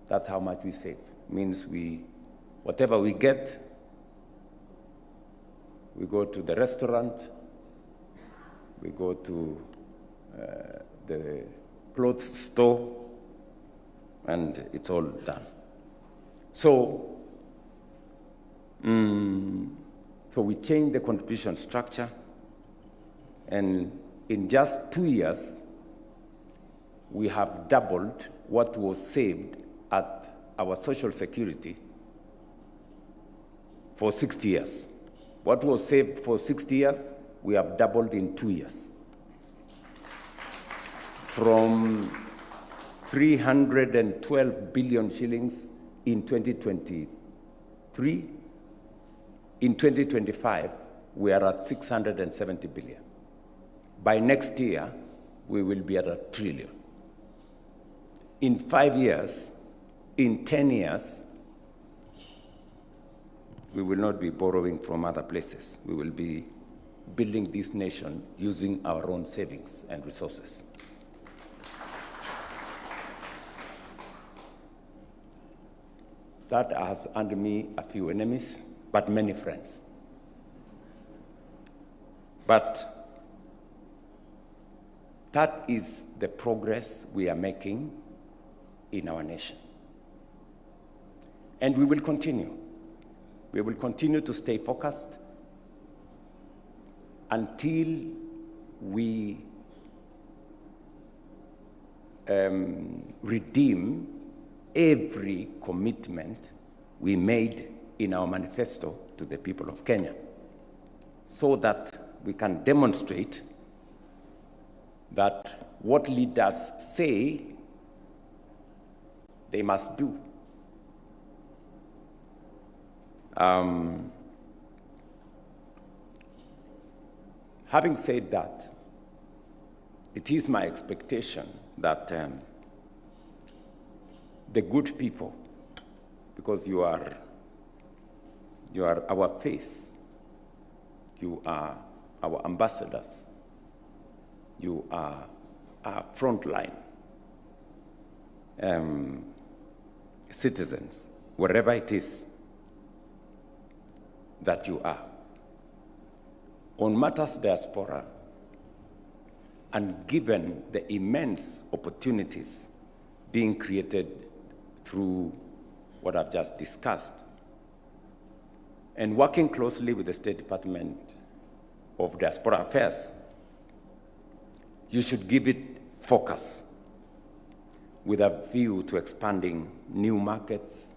That's how much we save. Means whatever we get, we go to the restaurant, we go to the clothes store, and it's all done. So we changed the contribution structure, and in just 2 years, we have doubled what was saved at our Social Security for 60 years. What was saved for 60 years, we have doubled in 2 years. From 312 billion shillings in 2023, in 2025, we are at 670 billion. By next year, we will be at 1 trillion. In 5 years, in 10 years, we will not be borrowing from other places. We will be building this nation using our own savings and resources. That has earned me a few enemies, but many friends. But that is the progress we are making in our nation. And we will continue. We will continue to stay focused until we redeem every commitment we made in our manifesto to the people of Kenya, so that we can demonstrate that what leaders say they must do. Having said that, it is my expectation that the good people, because you are our face, you are our ambassadors, you are our front line, citizens, wherever it is that you are, on matters diaspora, and given the immense opportunities being created through what I've just discussed, and working closely with the State Department of Diaspora Affairs, you should give it focus with a view to expanding new markets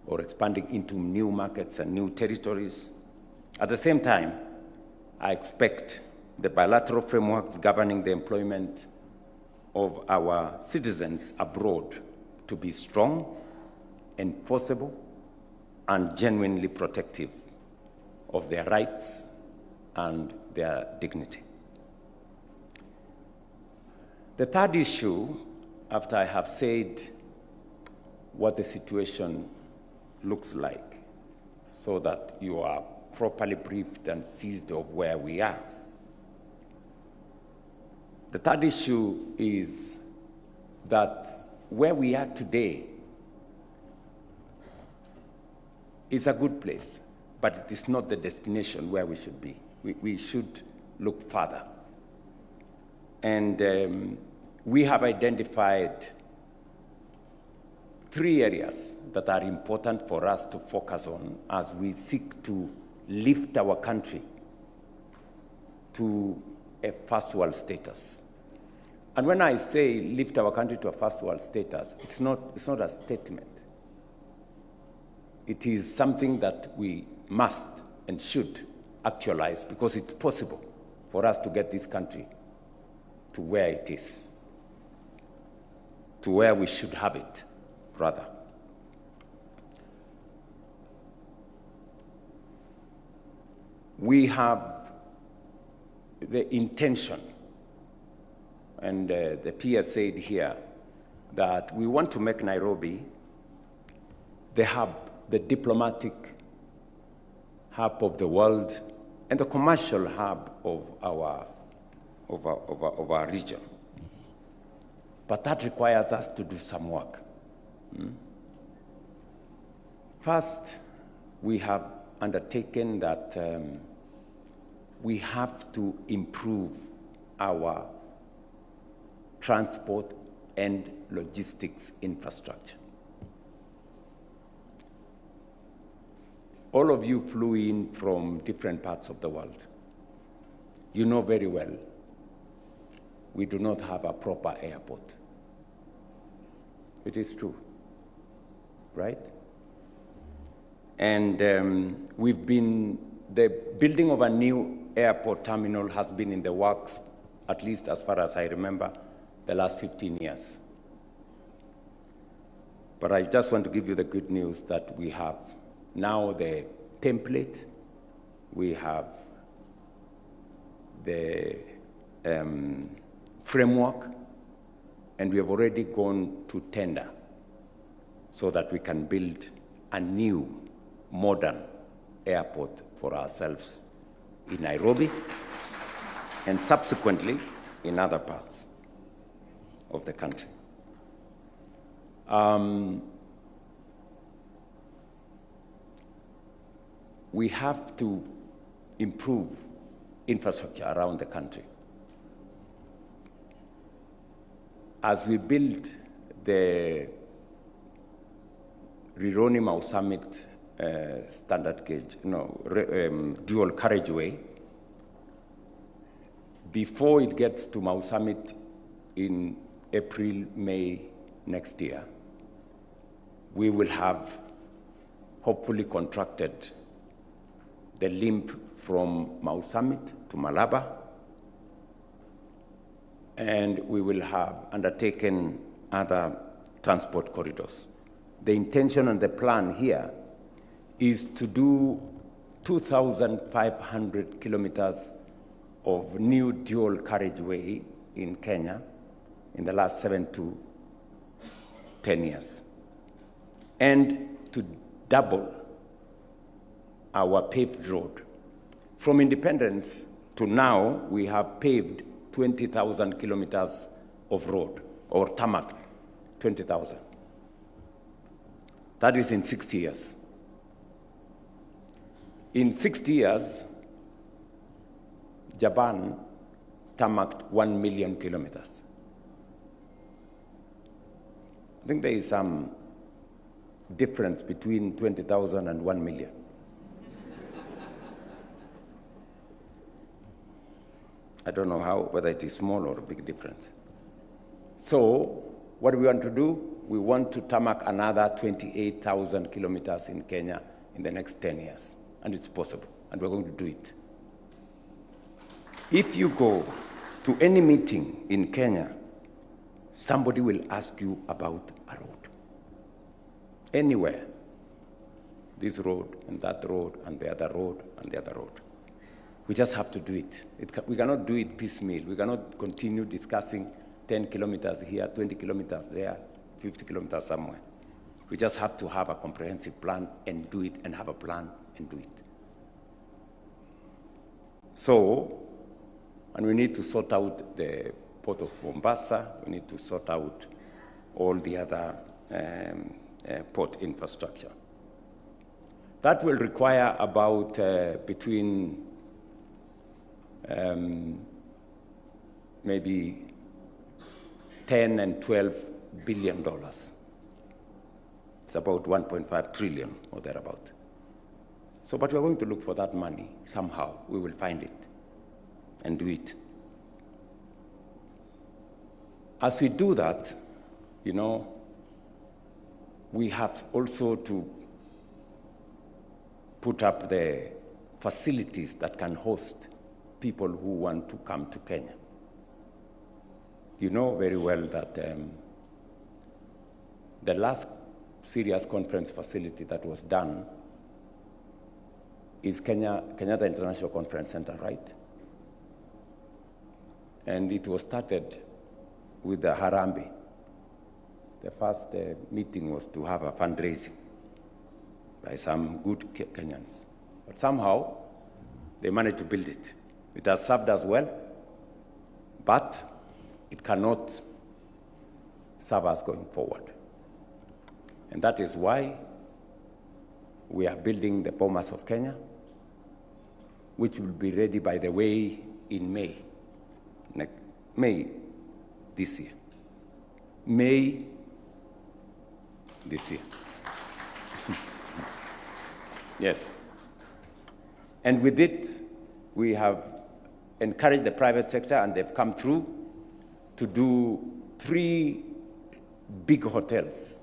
or expanding into new markets and new territories. At the same time, I expect the bilateral frameworks governing the employment of our citizens abroad to be strong, enforceable, and genuinely protective of their rights and their dignity. The third issue, after I have said what the situation looks like, so that you are properly briefed and seized of where we are. The third issue is that where we are today is a good place, but it is not the destination where we should be. We should look further. And we have identified 3 areas that are important for us to focus on as we seek to lift our country to a first world status. And when I say lift our country to a first world status, it's not a statement. It is something that we must and should actualize, because it's possible for us to get this country to where it is, to where we should have it, rather. We have the intention, and the PS said here, that we want to make Nairobi the hub, the diplomatic hub of the world, and the commercial hub of our region. But that requires us to do some work. First, we have undertaken that we have to improve our transport and logistics infrastructure. All of you flew in from different parts of the world. You know very well, we do not have a proper airport. It is true, right? And the building of a new airport terminal has been in the works, at least as far as I remember, the last 15 years. But I just want to give you the good news that we have now the template, we have the framework, and we have already gone to tender so that we can build a new, modern airport for ourselves in Nairobi and subsequently in other parts of the country. We have to improve infrastructure around the country. As we build the Rironi-Mau Summit standard gauge, dual carriageway, before it gets to Mau Summit in April, May next year, we will have hopefully contracted the link from Mau Summit to Malaba, and we will have undertaken other transport corridors. The intention and the plan here is to do 2,500 kilometers of new dual carriageway in Kenya in the last 7 to 10 years, and to double our paved road. From independence to now, we have paved 20,000 kilometers of road, or tarmac 20,000. That is in 60 years. In 60 years, Japan tarmacked 1 million kilometers. I think there is some difference between 20,000 and 1 million. I don't know whether it is small or a big difference. So what we want to do, we want to tarmac another 28,000 kilometers in Kenya in the next 10 years. And it's possible, and we're going to do it. If you go to any meeting in Kenya, somebody will ask you about a road. Anywhere. This road, and that road, and the other road, and the other road. We just have to do it. We cannot do it piecemeal. We cannot continue discussing 10 kilometers here, 20 kilometers there, 50 kilometers somewhere. We just have to have a comprehensive plan and do it, and have a plan and do it. So, and we need to sort out the port of Mombasa. We need to sort out all the other port infrastructure. That will require about between maybe 10 and 12 billion dollars. It's about 1.5 trillion or thereabout. So, but we're going to look for that money somehow. We will find it and do it. As we do that, you know, we have also to put up the facilities that can host people who want to come to Kenya. You know very well that the last serious conference facility that was done is Kenyatta International Conference Center, right? And it was started with the Harambee. The first meeting was to have a fundraising by some good Kenyans. But somehow, they managed to build it. It has served us well, but it cannot serve us going forward. And that is why we are building the Bomas of Kenya, which will be ready, by the way, in May. May this year. May this year. Yes. And with it, we have encouraged the private sector, and they've come through to do 3 big hotels,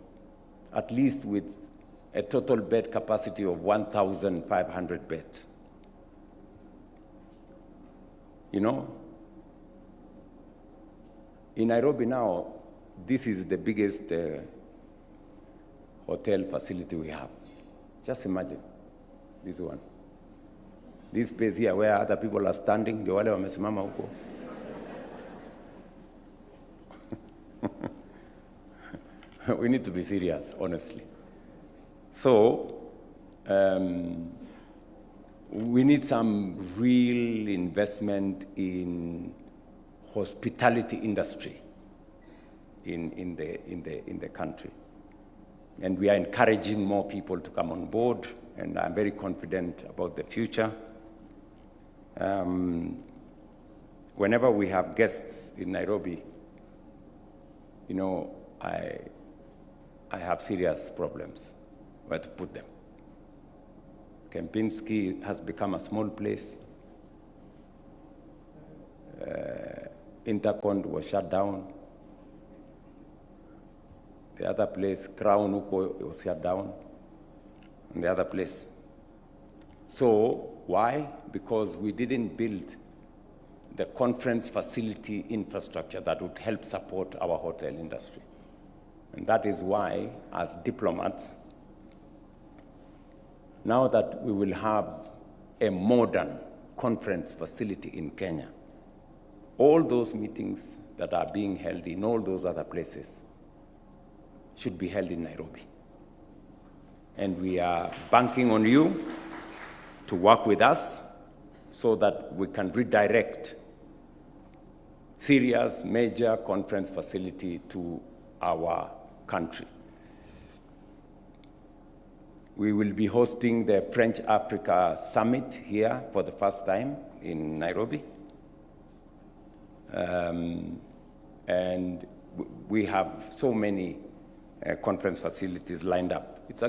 at least with a total bed capacity of 1,500 beds. You know, in Nairobi now, this is the biggest hotel facility we have. Just imagine this one. This space here where other people are standing, ndio wale wamesimama huko. We need to be serious, honestly. So, we need some real investment in hospitality industry in the country. And we are encouraging more people to come on board, and I'm very confident about the future. Whenever we have guests in Nairobi, you know, I have serious problems where to put them. Kempinski has become a small place. Intercont was shut down. The other place, Crown Uko, was shut down. And the other place. So, why? Because we didn't build the conference facility infrastructure that would help support our hotel industry. And that is why, as diplomats, now that we will have a modern conference facility in Kenya, all those meetings that are being held in all those other places should be held in Nairobi. And we are banking on you to work with us so that we can redirect serious major conference facility to our country. We will be hosting the French Africa Summit here for the first time in Nairobi. And we have so many conference facilities lined up. It's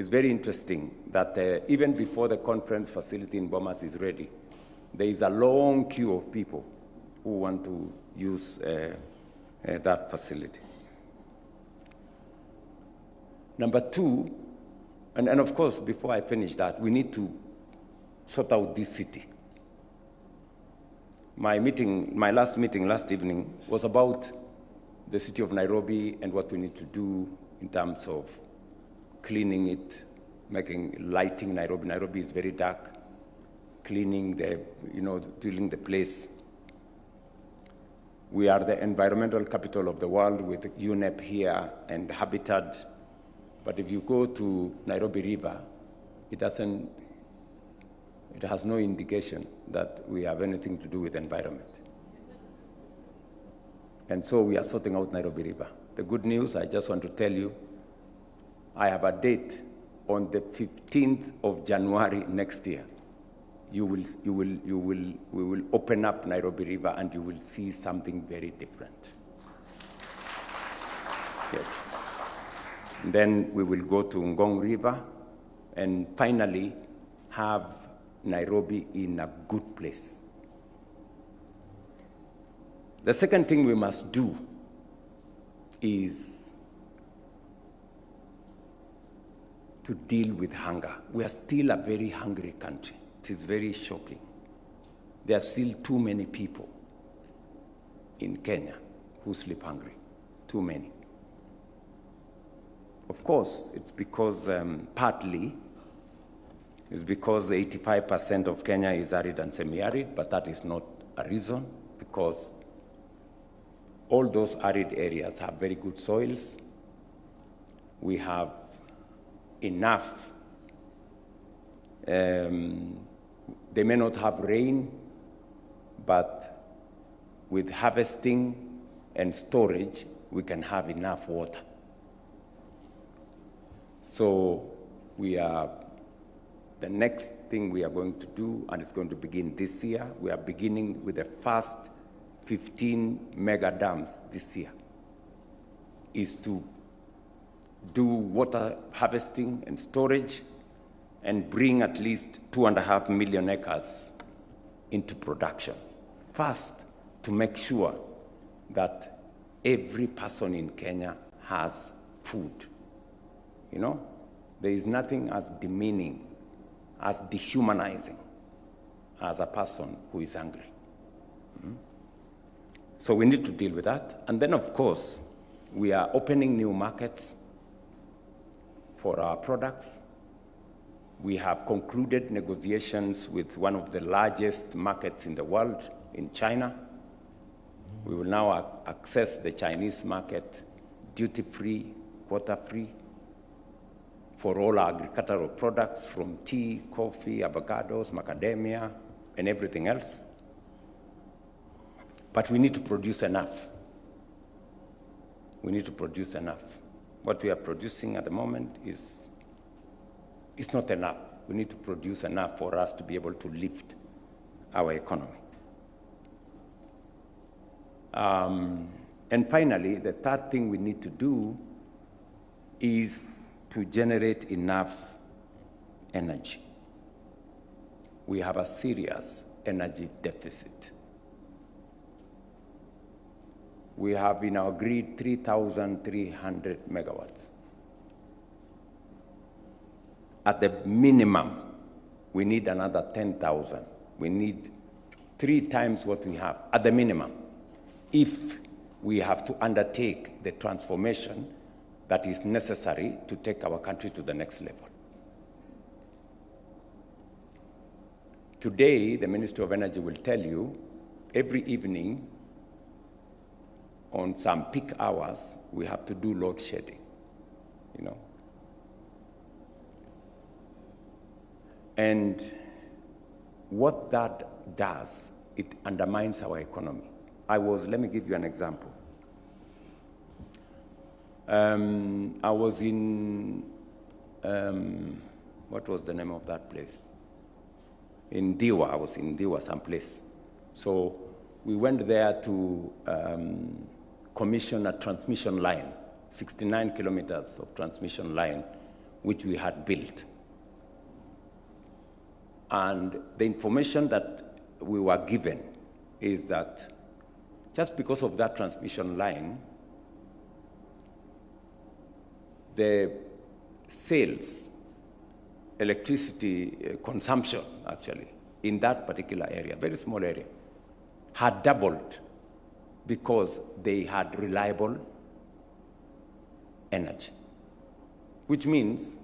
very interesting that even before the conference facility in Bomas is ready, there is a long queue of people who want to use that facility. Number two, and of course, before I finish that, we need to sort out this city. My last meeting last evening was about the city of Nairobi and what we need to do in terms of cleaning it, lighting Nairobi. Nairobi is very dark, cleaning doing the place. We are the environmental capital of the world with UNEP here and Habitat. But if you go to Nairobi River, it has no indication that we have anything to do with environment. And so we are sorting out Nairobi River. The good news, I just want to tell you, I have a date on the 15th of January next year. We will open up Nairobi River and you will see something very different. Yes. And then we will go to Ngong River and finally have Nairobi in a good place. The second thing we must do is to deal with hunger. We are still a very hungry country. It is very shocking. There are still too many people in Kenya who sleep hungry. Too many. Of course, it's because partly it's because 85% of Kenya is arid and semi-arid, but that is not a reason, because all those arid areas have very good soils. We have enough. They may not have rain, but with harvesting and storage, we can have enough water. So the next thing we are going to do, and it's going to begin this year, we are beginning with the first 15 mega dams this year, is to do water harvesting and storage and bring at least 2.5 million acres into production. First, to make sure that every person in Kenya has food. You know, there is nothing as demeaning, as dehumanizing as a person who is hungry. So we need to deal with that. And then, of course, we are opening new markets for our products. We have concluded negotiations with one of the largest markets in the world, in China. We will now access the Chinese market duty-free, quota-free, for all our agricultural products, from tea, coffee, avocados, macadamia, and everything else. But we need to produce enough. We need to produce enough. What we are producing at the moment is not enough. We need to produce enough for us to be able to lift our economy. And finally, the third thing we need to do is to generate enough energy. We have a serious energy deficit. We have in our grid 3,300 megawatts. At the minimum, we need another 10,000. We need 3 times what we have, at the minimum, if we have to undertake the transformation that is necessary to take our country to the next level. Today, the Ministry of Energy will tell you, every evening, on some peak hours, we have to do load shedding, you know. And what that does, it undermines our economy. Let me give you an example. I was in, what was the name of that place? In Diwa, I was in Diwa someplace. So we went there to commission a transmission line, 69 kilometers of transmission line, which we had built. And the information that we were given is that just because of that transmission line, the sales, electricity consumption, actually, in that particular area, very small area, had doubled because they had reliable energy, which means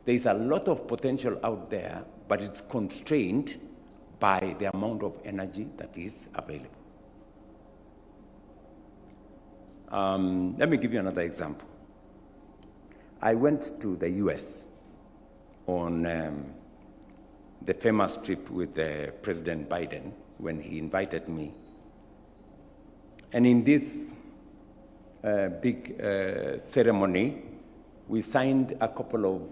there's a lot of potential out there, but it's constrained by the amount of energy that is available. Let me give you another example. I went to the US on the famous trip with President Biden when he invited me. And in this big ceremony, we signed a couple of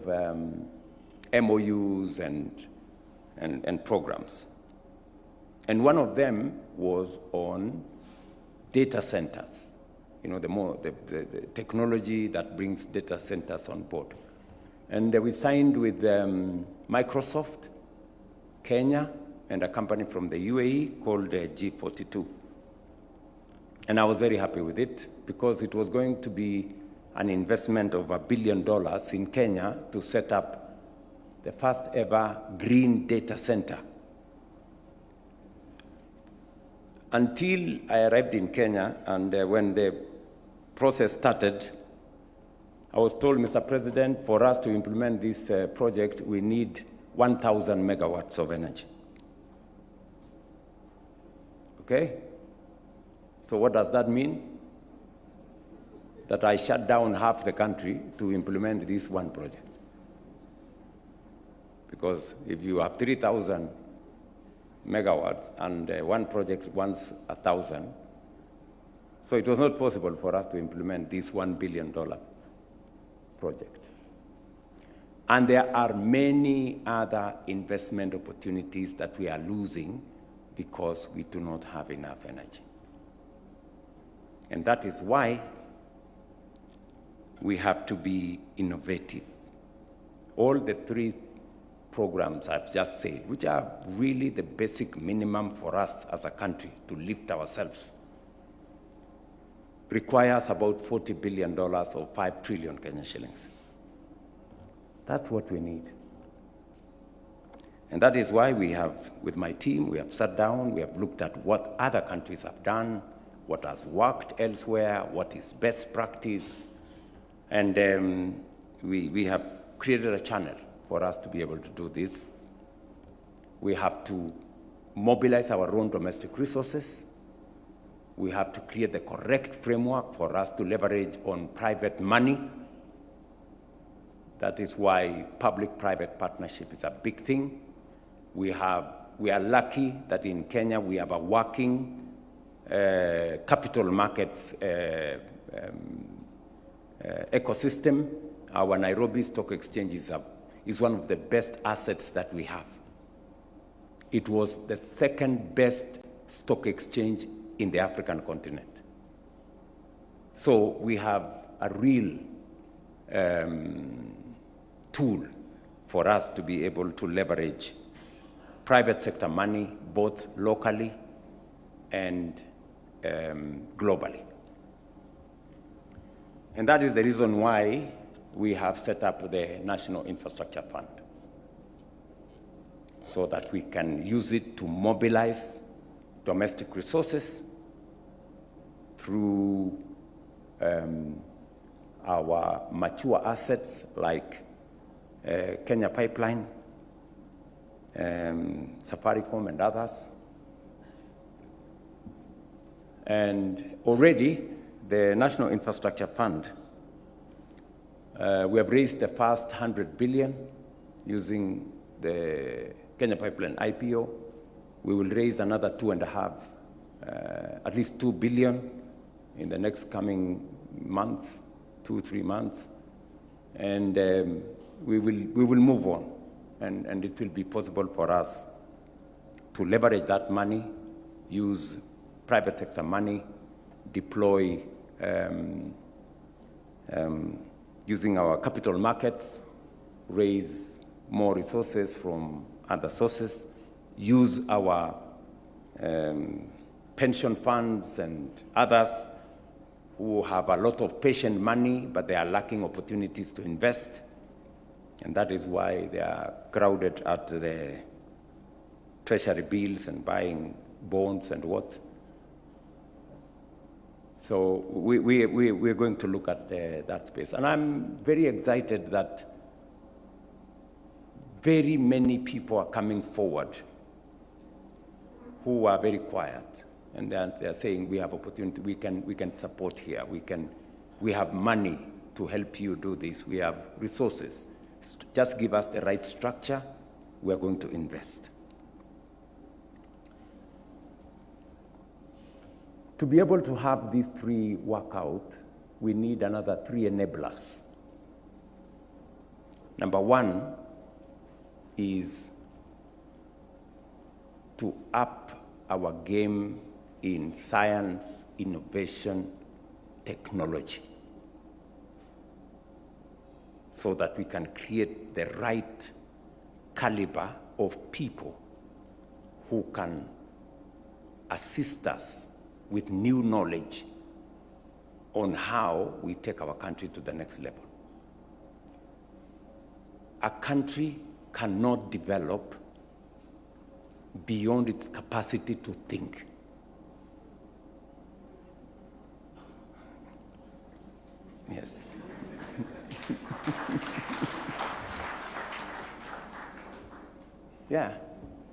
MOUs and programs. And one of them was on data centers, you know, the technology that brings data centers on board. And we signed with Microsoft, Kenya, and a company from the UAE called G42. And I was very happy with it because it was going to be an investment of $1 billion in Kenya to set up the first ever green data center. Until I arrived in Kenya, and when the process started, I was told, Mr. President, for us to implement this project, we need 1,000 megawatts of energy. Okay? So what does that mean? That I shut down half the country to implement this one project. Because if you have 3,000 megawatts and one project wants 1,000, so it was not possible for us to implement this $1 billion project. And there are many other investment opportunities that we are losing because we do not have enough energy. And that is why we have to be innovative. All the three programs I've just said, which are really the basic minimum for us as a country to lift ourselves, requires about $40 billion or 5 trillion Kenyan shillings. That's what we need. And that is why we have, with my team, we have sat down, we have looked at what other countries have done, what has worked elsewhere, what is best practice, and we have created a channel for us to be able to do this. We have to mobilize our own domestic resources. We have to create the correct framework for us to leverage on private money. That is why public-private partnership is a big thing. We are lucky that in Kenya we have a working capital markets ecosystem. Our Nairobi Stock Exchange is one of the best assets that we have. It was the second best stock exchange in the African continent. So we have a real tool for us to be able to leverage private sector money, both locally and globally. And that is the reason why we have set up the National Infrastructure Fund, so that we can use it to mobilize domestic resources through our mature assets like Kenya Pipeline, Safaricom and others. And already the National Infrastructure Fund, we have raised the first 100 billion using the Kenya Pipeline IPO. We will raise another 2.5, at least 2 billion in the next coming months 2-3 months, and we will move on, and it will be possible for us to leverage that money, use private sector money, deploy using our capital markets, raise more resources from other sources, use our pension funds and others who have a lot of patient money, but they are lacking opportunities to invest. And that is why they are crowded at the treasury bills and buying bonds and what. So we're going to look at that space. And I'm very excited that very many people are coming forward who are very quiet. And they're saying, we have opportunity, we can support here, we have money to help you do this, we have resources. Just give us the right structure, we are going to invest. To be able to have these three work out, we need another 3 enablers. Number 1 is to up our game in science, innovation, technology, so that we can create the right caliber of people who can assist us with new knowledge on how we take our country to the next level. A country cannot develop beyond its capacity to think. Yes. Yeah,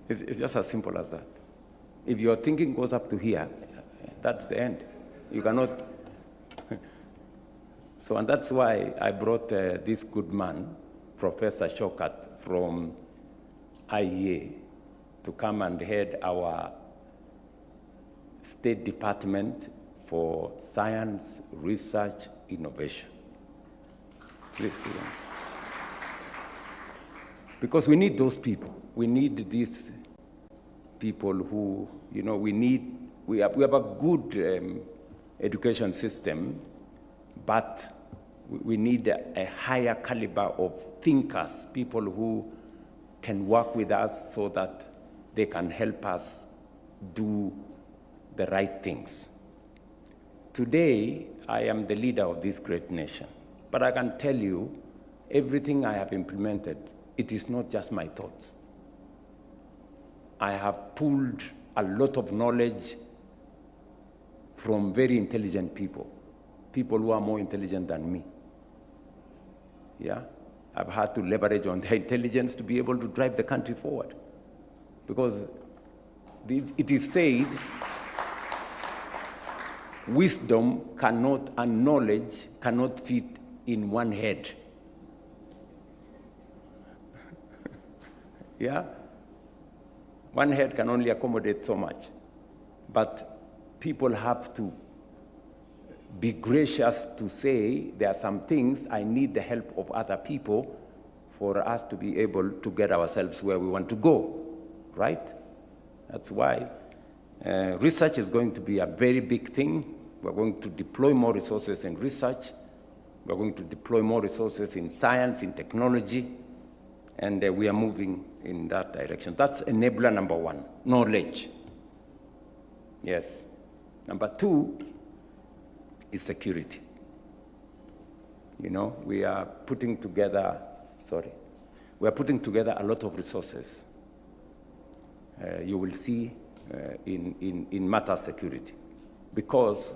it's just as simple as that. If your thinking goes up to here, that's the end. You cannot. So, and that's why I brought this good man, Professor Shokat from IEA, to come and head our State Department for Science, Research, Innovation. Please see them. Because we need those people. We need these people who, you know, we have a good education system, but we need a higher caliber of thinkers, people who can work with us so that they can help us do the right things. Today, I am the leader of this great nation, but I can tell you, everything I have implemented, it is not just my thoughts. I have pulled a lot of knowledge from very intelligent people who are more intelligent than me. Yeah, I've had to leverage on their intelligence to be able to drive the country forward. Because it is said, wisdom cannot, and knowledge cannot fit in one head. Yeah? One head can only accommodate so much. But people have to be gracious to say there are some things I need the help of other people for us to be able to get ourselves where we want to go, right? That's why research is going to be a very big thing. We're going to deploy more resources in research. We're going to deploy more resources in science, in technology, and we are moving in that direction. That's enabler number 1, knowledge. Yes. Number 2 is security. You know, we are putting together a lot of resources. You will see in matter security, because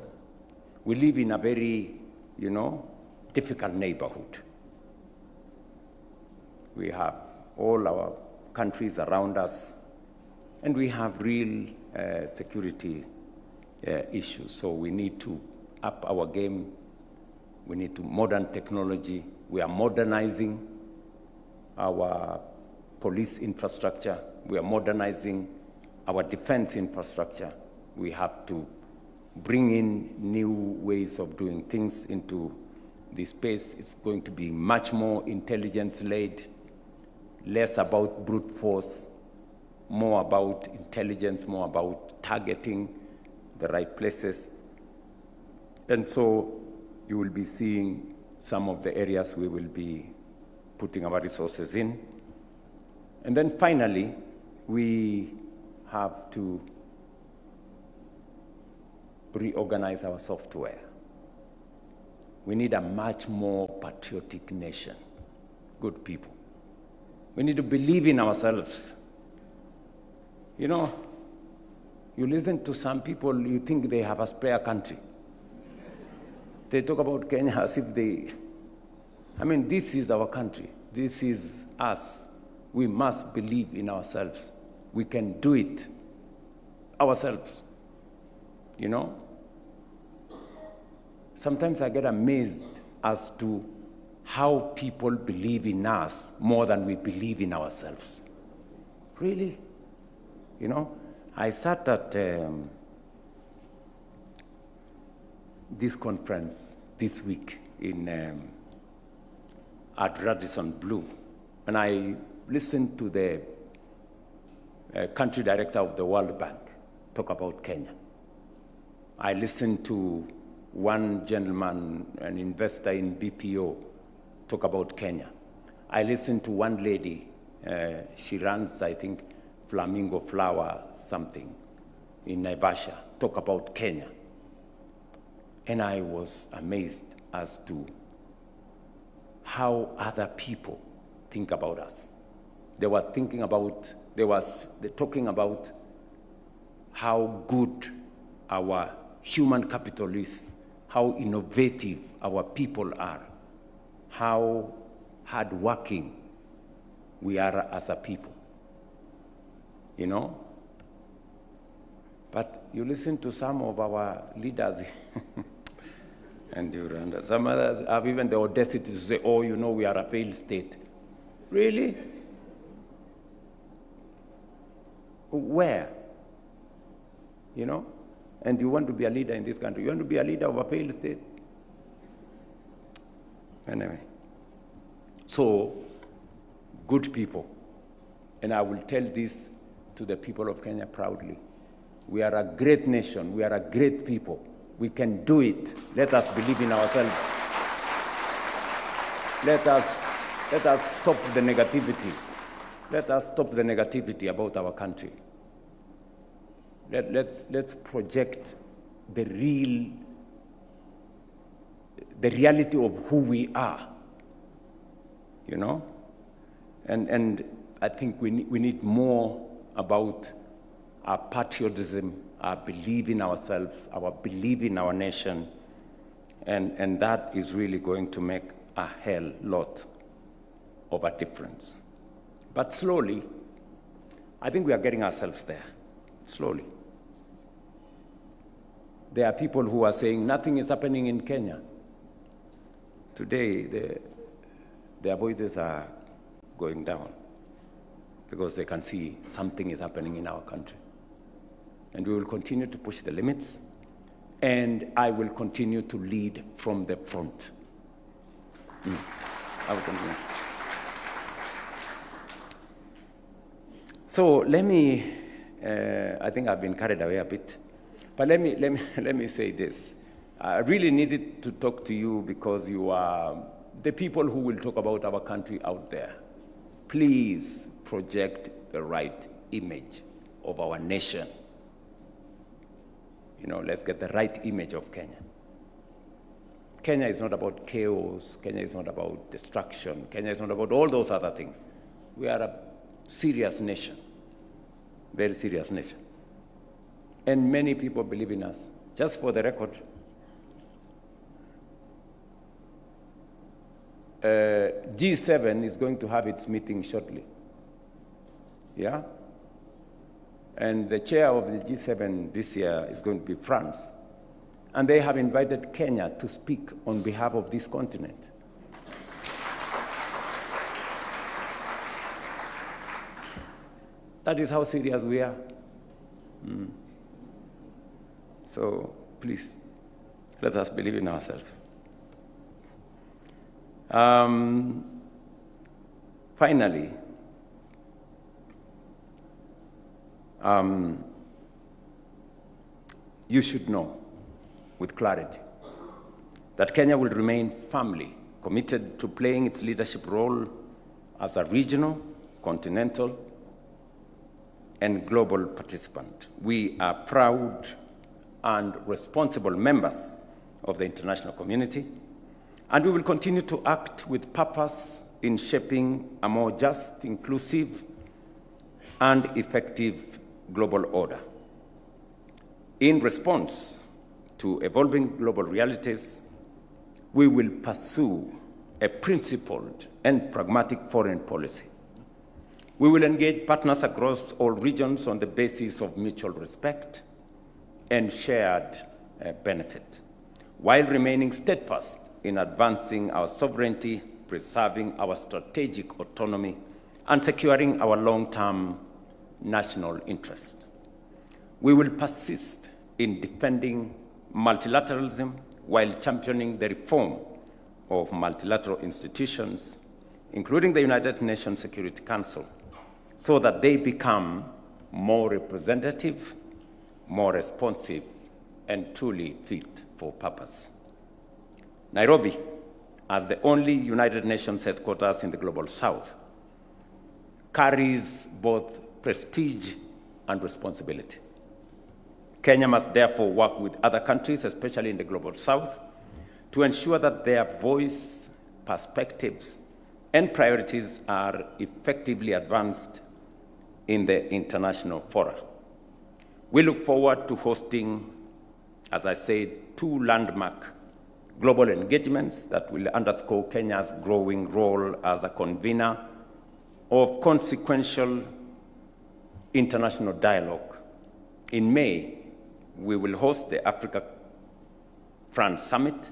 we live in a very, you know, difficult neighborhood. We have all our countries around us, and we have real security issues. So we need to up our game. We need to modern technology. We are modernizing our police infrastructure. We are modernizing our defense infrastructure. We have to bring in new ways of doing things into the space is going to be much more intelligence-led, less about brute force, more about intelligence, more about targeting the right places. And so you will be seeing some of the areas we will be putting our resources in. And then finally, we have to reorganize our software. We need a much more patriotic nation, good people. We need to believe in ourselves. You know, you listen to some people, you think they have a spare country. They talk about Kenya as if this is our country. This is us. We must believe in ourselves. We can do it ourselves, you know? Sometimes I get amazed as to how people believe in us more than we believe in ourselves. Really? You know, I sat at this conference this week at Radisson Blu, and I listened to the country director of the World Bank talk about Kenya. I listened to one gentleman, an investor in BPO, talk about Kenya. I listened to one lady, she runs, I think, Flamingo Flower something in Naivasha, talk about Kenya. And I was amazed as to how other people think about us. They were talking about how good our human capital is, how innovative our people are, how hardworking we are as a people, you know? But you listen to some of our leaders, and some others have even the audacity to say, oh, you know, we are a failed state. Really? Where? You know? And you want to be a leader in this country. You want to be a leader of a failed state. Anyway. So, good people. And I will tell this to the people of Kenya proudly. We are a great nation. We are a great people. We can do it. Let us believe in ourselves. Let us stop the negativity. Let us stop the negativity about our country. Let's project the reality of who we are, you know? And I think we need more about our patriotism, our belief in ourselves, our belief in our nation, and that is really going to make a hell lot of a difference. But slowly, I think we are getting ourselves there, slowly. There are people who are saying nothing is happening in Kenya. Today, their voices are going down because they can see something is happening in our country. And we will continue to push the limits, and I will continue to lead from the front. I will continue. So let me, I think I've been carried away a bit, but let me say this. I really needed to talk to you because you are the people who will talk about our country out there. Please project the right image of our nation. You know, let's get the right image of Kenya. Kenya is not about chaos. Kenya is not about destruction. Kenya is not about all those other things. We are a serious nation, very serious nation. And many people believe in us. Just for the record, G7 is going to have its meeting shortly. Yeah? And the chair of the G7 this year is going to be France. And they have invited Kenya to speak on behalf of this continent. That is how serious we are. So please, let us believe in ourselves. Finally, you should know with clarity that Kenya will remain firmly committed to playing its leadership role as a regional, continental, and global participant. We are proud and responsible members of the international community, and we will continue to act with purpose in shaping a more just, inclusive, and effective global order. In response to evolving global realities, we will pursue a principled and pragmatic foreign policy. We will engage partners across all regions on the basis of mutual respect and shared benefit, while remaining steadfast in advancing our sovereignty, preserving our strategic autonomy, and securing our long-term national interest. We will persist in defending multilateralism while championing the reform of multilateral institutions, including the United Nations Security Council, so that they become more representative, more responsive, and truly fit for purpose. Nairobi, as the only United Nations headquarters in the Global South, carries both prestige and responsibility. Kenya must therefore work with other countries, especially in the Global South, to ensure that their voice, perspectives, and priorities are effectively advanced in the international fora. We look forward to hosting, as I said, 2 landmark global engagements that will underscore Kenya's growing role as a convener of consequential international dialogue. In May, we will host the Africa-France Summit,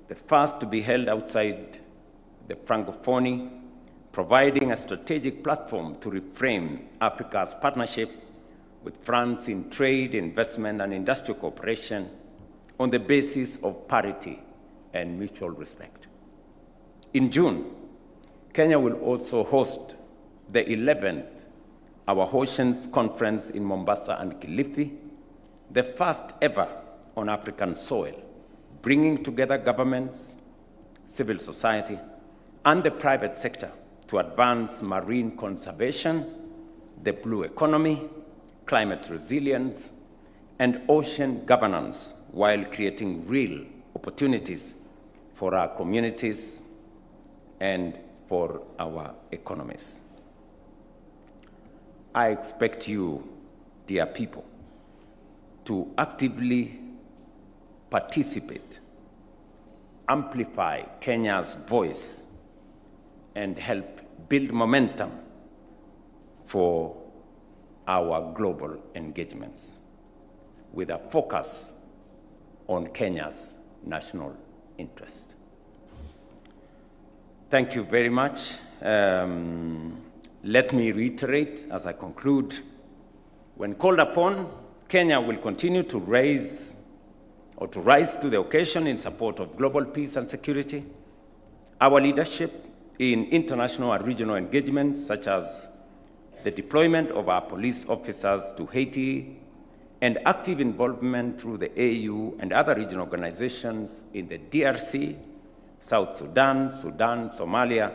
the first to be held outside the Francophonie, providing a strategic platform to reframe Africa's partnership with France in trade, investment, and industrial cooperation on the basis of parity and mutual respect. In June, Kenya will also host the 11th Our Oceans Conference in Mombasa and Kilifi, the first ever on African soil, bringing together governments, civil society, and the private sector to advance marine conservation, the blue economy, climate resilience, and ocean governance, while creating real opportunities for our communities and for our economies. I expect you, dear people, to actively participate, amplify Kenya's voice, and help build momentum for our global engagements with a focus on Kenya's national interest. Thank you very much. Let me reiterate as I conclude, when called upon, Kenya will continue to rise to the occasion in support of global peace and security. Our leadership in international and regional engagements, such as the deployment of our police officers to Haiti and active involvement through the AU and other regional organizations in the DRC, South Sudan, Somalia,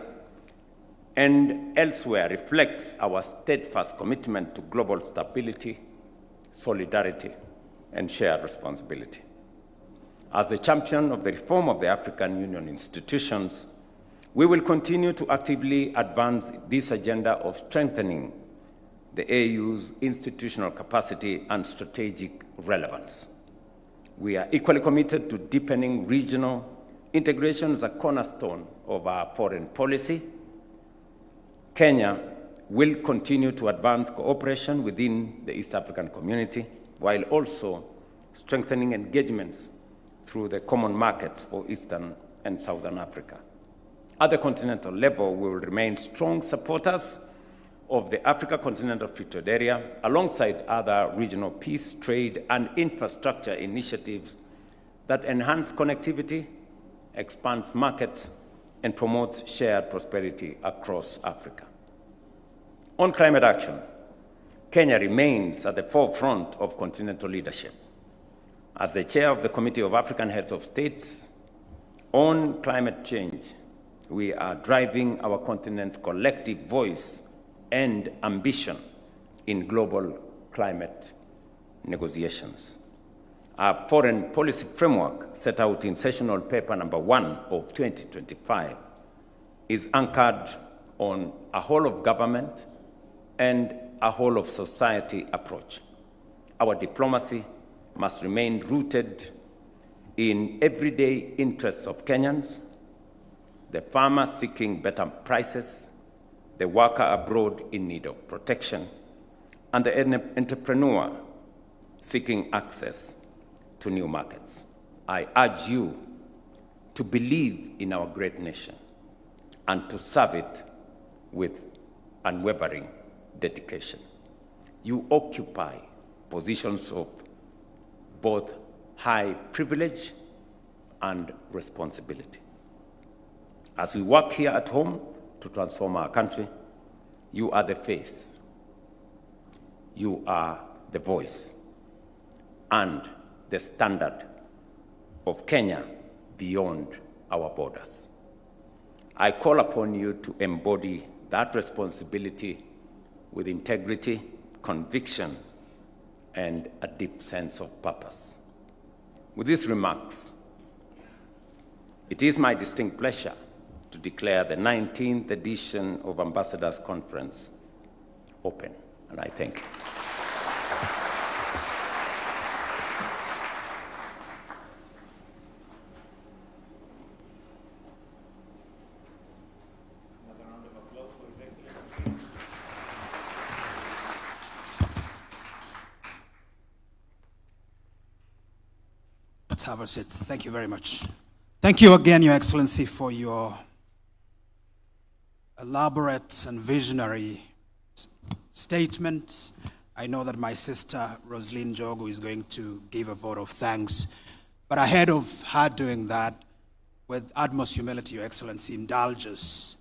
and elsewhere, reflects our steadfast commitment to global stability, solidarity, and shared responsibility. As the champion of the reform of the African Union institutions, we will continue to actively advance this agenda of strengthening the AU's institutional capacity and strategic relevance. We are equally committed to deepening regional integration as a cornerstone of our foreign policy. Kenya will continue to advance cooperation within the East African community, while also strengthening engagements through the common markets for Eastern and Southern Africa. At the continental level, we will remain strong supporters of the Africa Continental Free Trade Area, alongside other regional peace, trade, and infrastructure initiatives that enhance connectivity, expands markets, and promotes shared prosperity across Africa. On climate action, Kenya remains at the forefront of continental leadership. As the chair of the Committee of African Heads of States on climate change, we are driving our continent's collective voice and ambition in global climate negotiations. Our foreign policy framework, set out in Sessional Paper number 1 of 2025, is anchored on a whole of government and a whole of society approach. Our diplomacy must remain rooted in everyday interests of Kenyans, the farmer seeking better prices, the worker abroad in need of protection, and the entrepreneur seeking access to new markets. I urge you to believe in our great nation and to serve it with unwavering dedication. You occupy positions of both high privilege and responsibility. As we work here at home to transform our country, you are the face, you are the voice, and the standard of Kenya beyond our borders. I call upon you to embody that responsibility with integrity, conviction, and a deep sense of purpose. With these remarks, it is my distinct pleasure to declare the 19th edition of Ambassadors Conference open, and I thank you. Let's have a seat. Thank you very much. Thank you again, Your Excellency, for your elaborate and visionary statement. I know that my sister, Rosaline Jogo, is going to give a vote of thanks. But ahead of her doing that, with utmost humility, Your Excellency, indulge us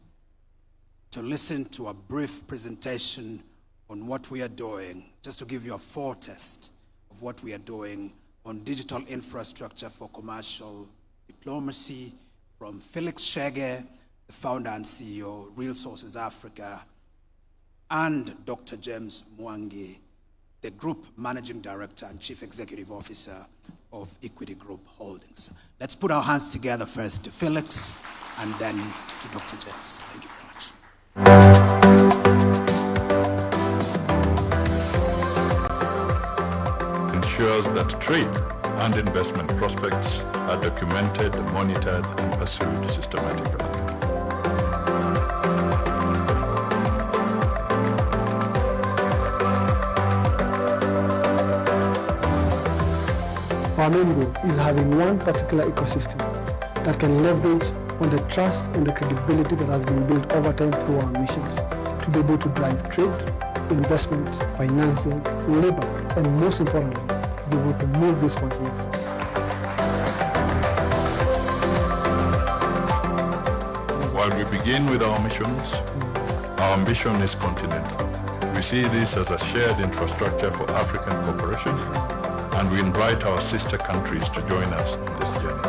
to listen to a brief presentation on what we are doing, just to give you a foretaste of what we are doing on digital infrastructure for commercial diplomacy from Felix Shege, the founder and CEO, Real Sources Africa, and Dr. James Mwangi, the Group Managing Director and Chief Executive Officer of Equity Group Holdings. Let's put our hands together first to Felix and then to Dr. James. Thank you very much. Ensures that trade and investment prospects are documented, monitored, and pursued systematically. Our main goal is having one particular ecosystem that can leverage on the trust and the credibility that has been built over time through our missions to be able to drive trade, investment, financing, labor, and most importantly, to be able to move this continent forward. While we begin with our missions, our ambition is continental. We see this as a shared infrastructure for African cooperation, and we invite our sister countries to join us in this journey.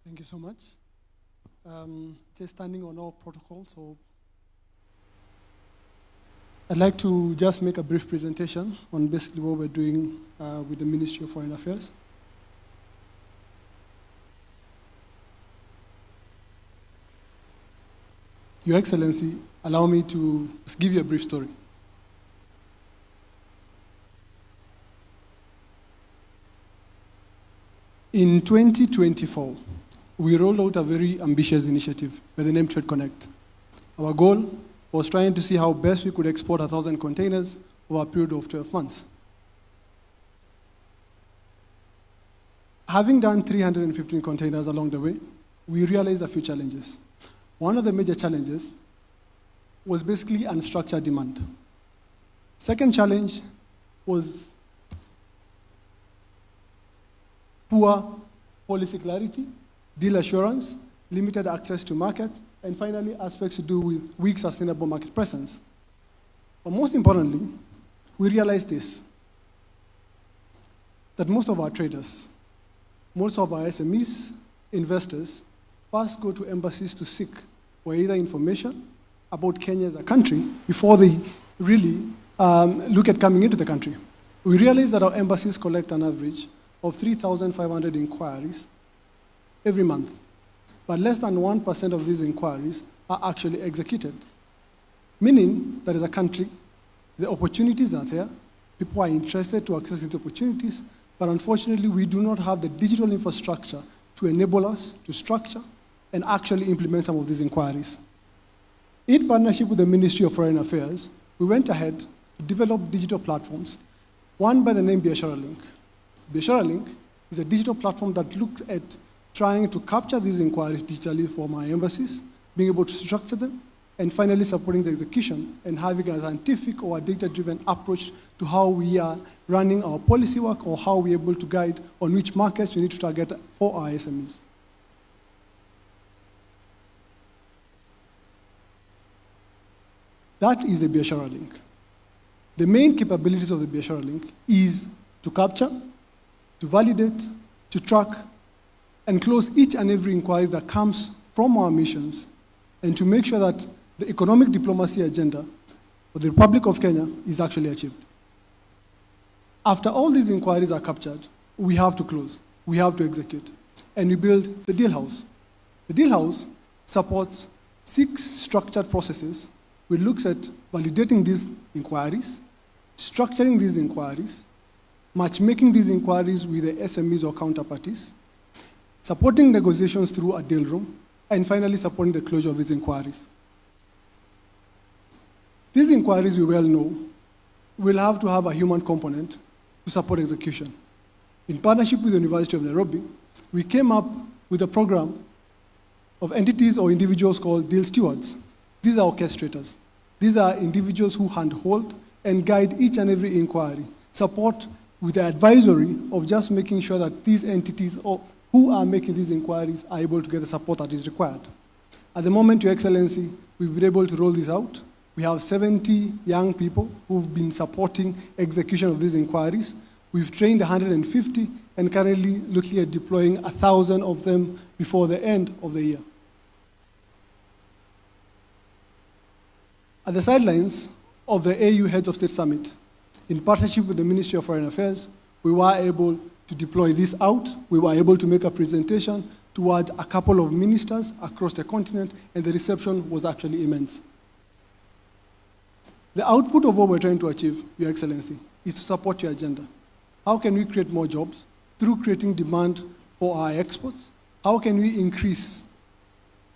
Thank you so much. Just standing on all protocols, so I'd like to just make a brief presentation on basically what we're doing with the Ministry of Foreign Affairs. Your Excellency, allow me to just give you a brief story. In 2024, we rolled out a very ambitious initiative by the name Trade Connect. Our goal was trying to see how best we could export 1,000 containers over a period of 12 months. Having done 315 containers along the way, we realized a few challenges. One of the major challenges was basically unstructured demand. Second challenge was poor policy clarity, deal assurance, limited access to market, and finally, aspects to do with weak sustainable market presence. But most importantly, we realized this, that most of our traders, most of our SMEs, investors, first go to embassies to seek for either information about Kenya as a country before they really look at coming into the country. We realized that our embassies collect an average of 3,500 inquiries every month, but less than 1% of these inquiries are actually executed. Meaning that as a country, the opportunities are there, people are interested to access these opportunities, but unfortunately we do not have the digital infrastructure to enable us to structure and actually implement some of these inquiries. In partnership with the Ministry of Foreign Affairs, we went ahead to develop digital platforms, one by the name Biashara Link. Biashara Link is a digital platform that looks at trying to capture these inquiries digitally from our embassies, being able to structure them, and finally supporting the execution and having a scientific or a data-driven approach to how we are running our policy work or how we're able to guide on which markets we need to target for our SMEs. That is the Biashara Link. The main capabilities of the Biashara Link is to capture, to validate, to track, and close each and every inquiry that comes from our missions, and to make sure that the economic diplomacy agenda for the Republic of Kenya is actually achieved. After all these inquiries are captured, we have to close, we have to execute, and we build the Deal House. The Deal House supports 6 structured processes which looks at validating these inquiries, structuring these inquiries, matchmaking these inquiries with the SMEs or counterparties, supporting negotiations through a deal room, and finally supporting the closure of these inquiries. These inquiries, we well know, will have to have a human component to support execution. In partnership with the University of Nairobi, we came up with a program of entities or individuals called deal stewards. These are orchestrators. These are individuals who handhold and guide each and every inquiry, support with the advisory of just making sure that these entities who are making these inquiries are able to get the support that is required. At the moment, Your Excellency, we've been able to roll this out. We have 70 young people who've been supporting execution of these inquiries. We've trained 150 and currently looking at deploying 1,000 of them before the end of the year. At the sidelines of the AU Heads of State Summit, in partnership with the Ministry of Foreign Affairs, we were able to deploy this out. We were able to make a presentation towards a couple of ministers across the continent, and the reception was actually immense. The output of what we're trying to achieve, Your Excellency, is to support your agenda. How can we create more jobs? Through creating demand for our exports. How can we increase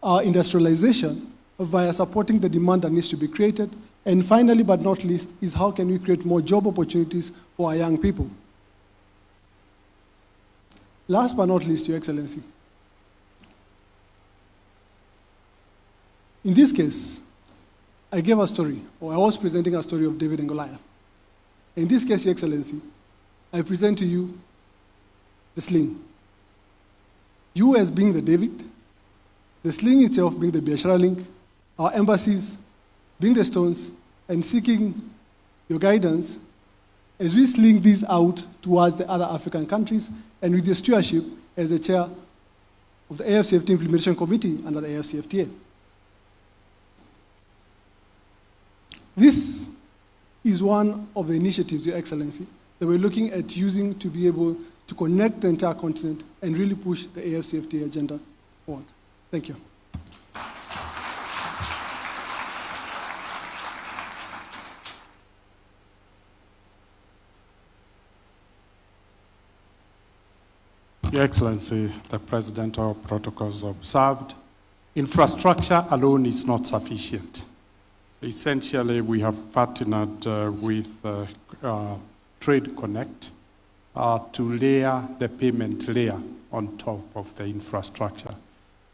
our industrialization via supporting the demand that needs to be created? And finally, but not least, is how can we create more job opportunities for our young people? Last but not least, Your Excellency, in this case, I gave a story, or I was presenting a story of David and Goliath. In this case, Your Excellency, I present to you the sling. You as being the David, the sling itself being the Biashara Link, our embassies being the stones, and seeking your guidance as we sling these out towards the other African countries, and with your stewardship as the chair of the AFCFTA Implementation Committee under the AFCFTA. This is one of the initiatives, Your Excellency, that we're looking at using to be able to connect the entire continent and really push the AFCFTA agenda forward. Thank you. Your Excellency, the Presidential protocols observed. Infrastructure alone is not sufficient. Essentially, we have partnered with Trade Connect to layer the payment layer on top of the infrastructure.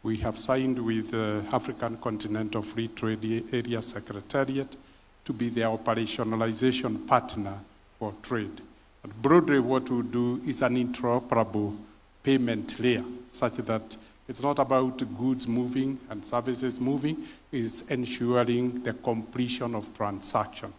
We have signed with the African Continental Free Trade Area Secretariat to be their operationalization partner for trade. But broadly, what we do is an interoperable payment layer, such that it's not about goods moving and services moving, it's ensuring the completion of transaction.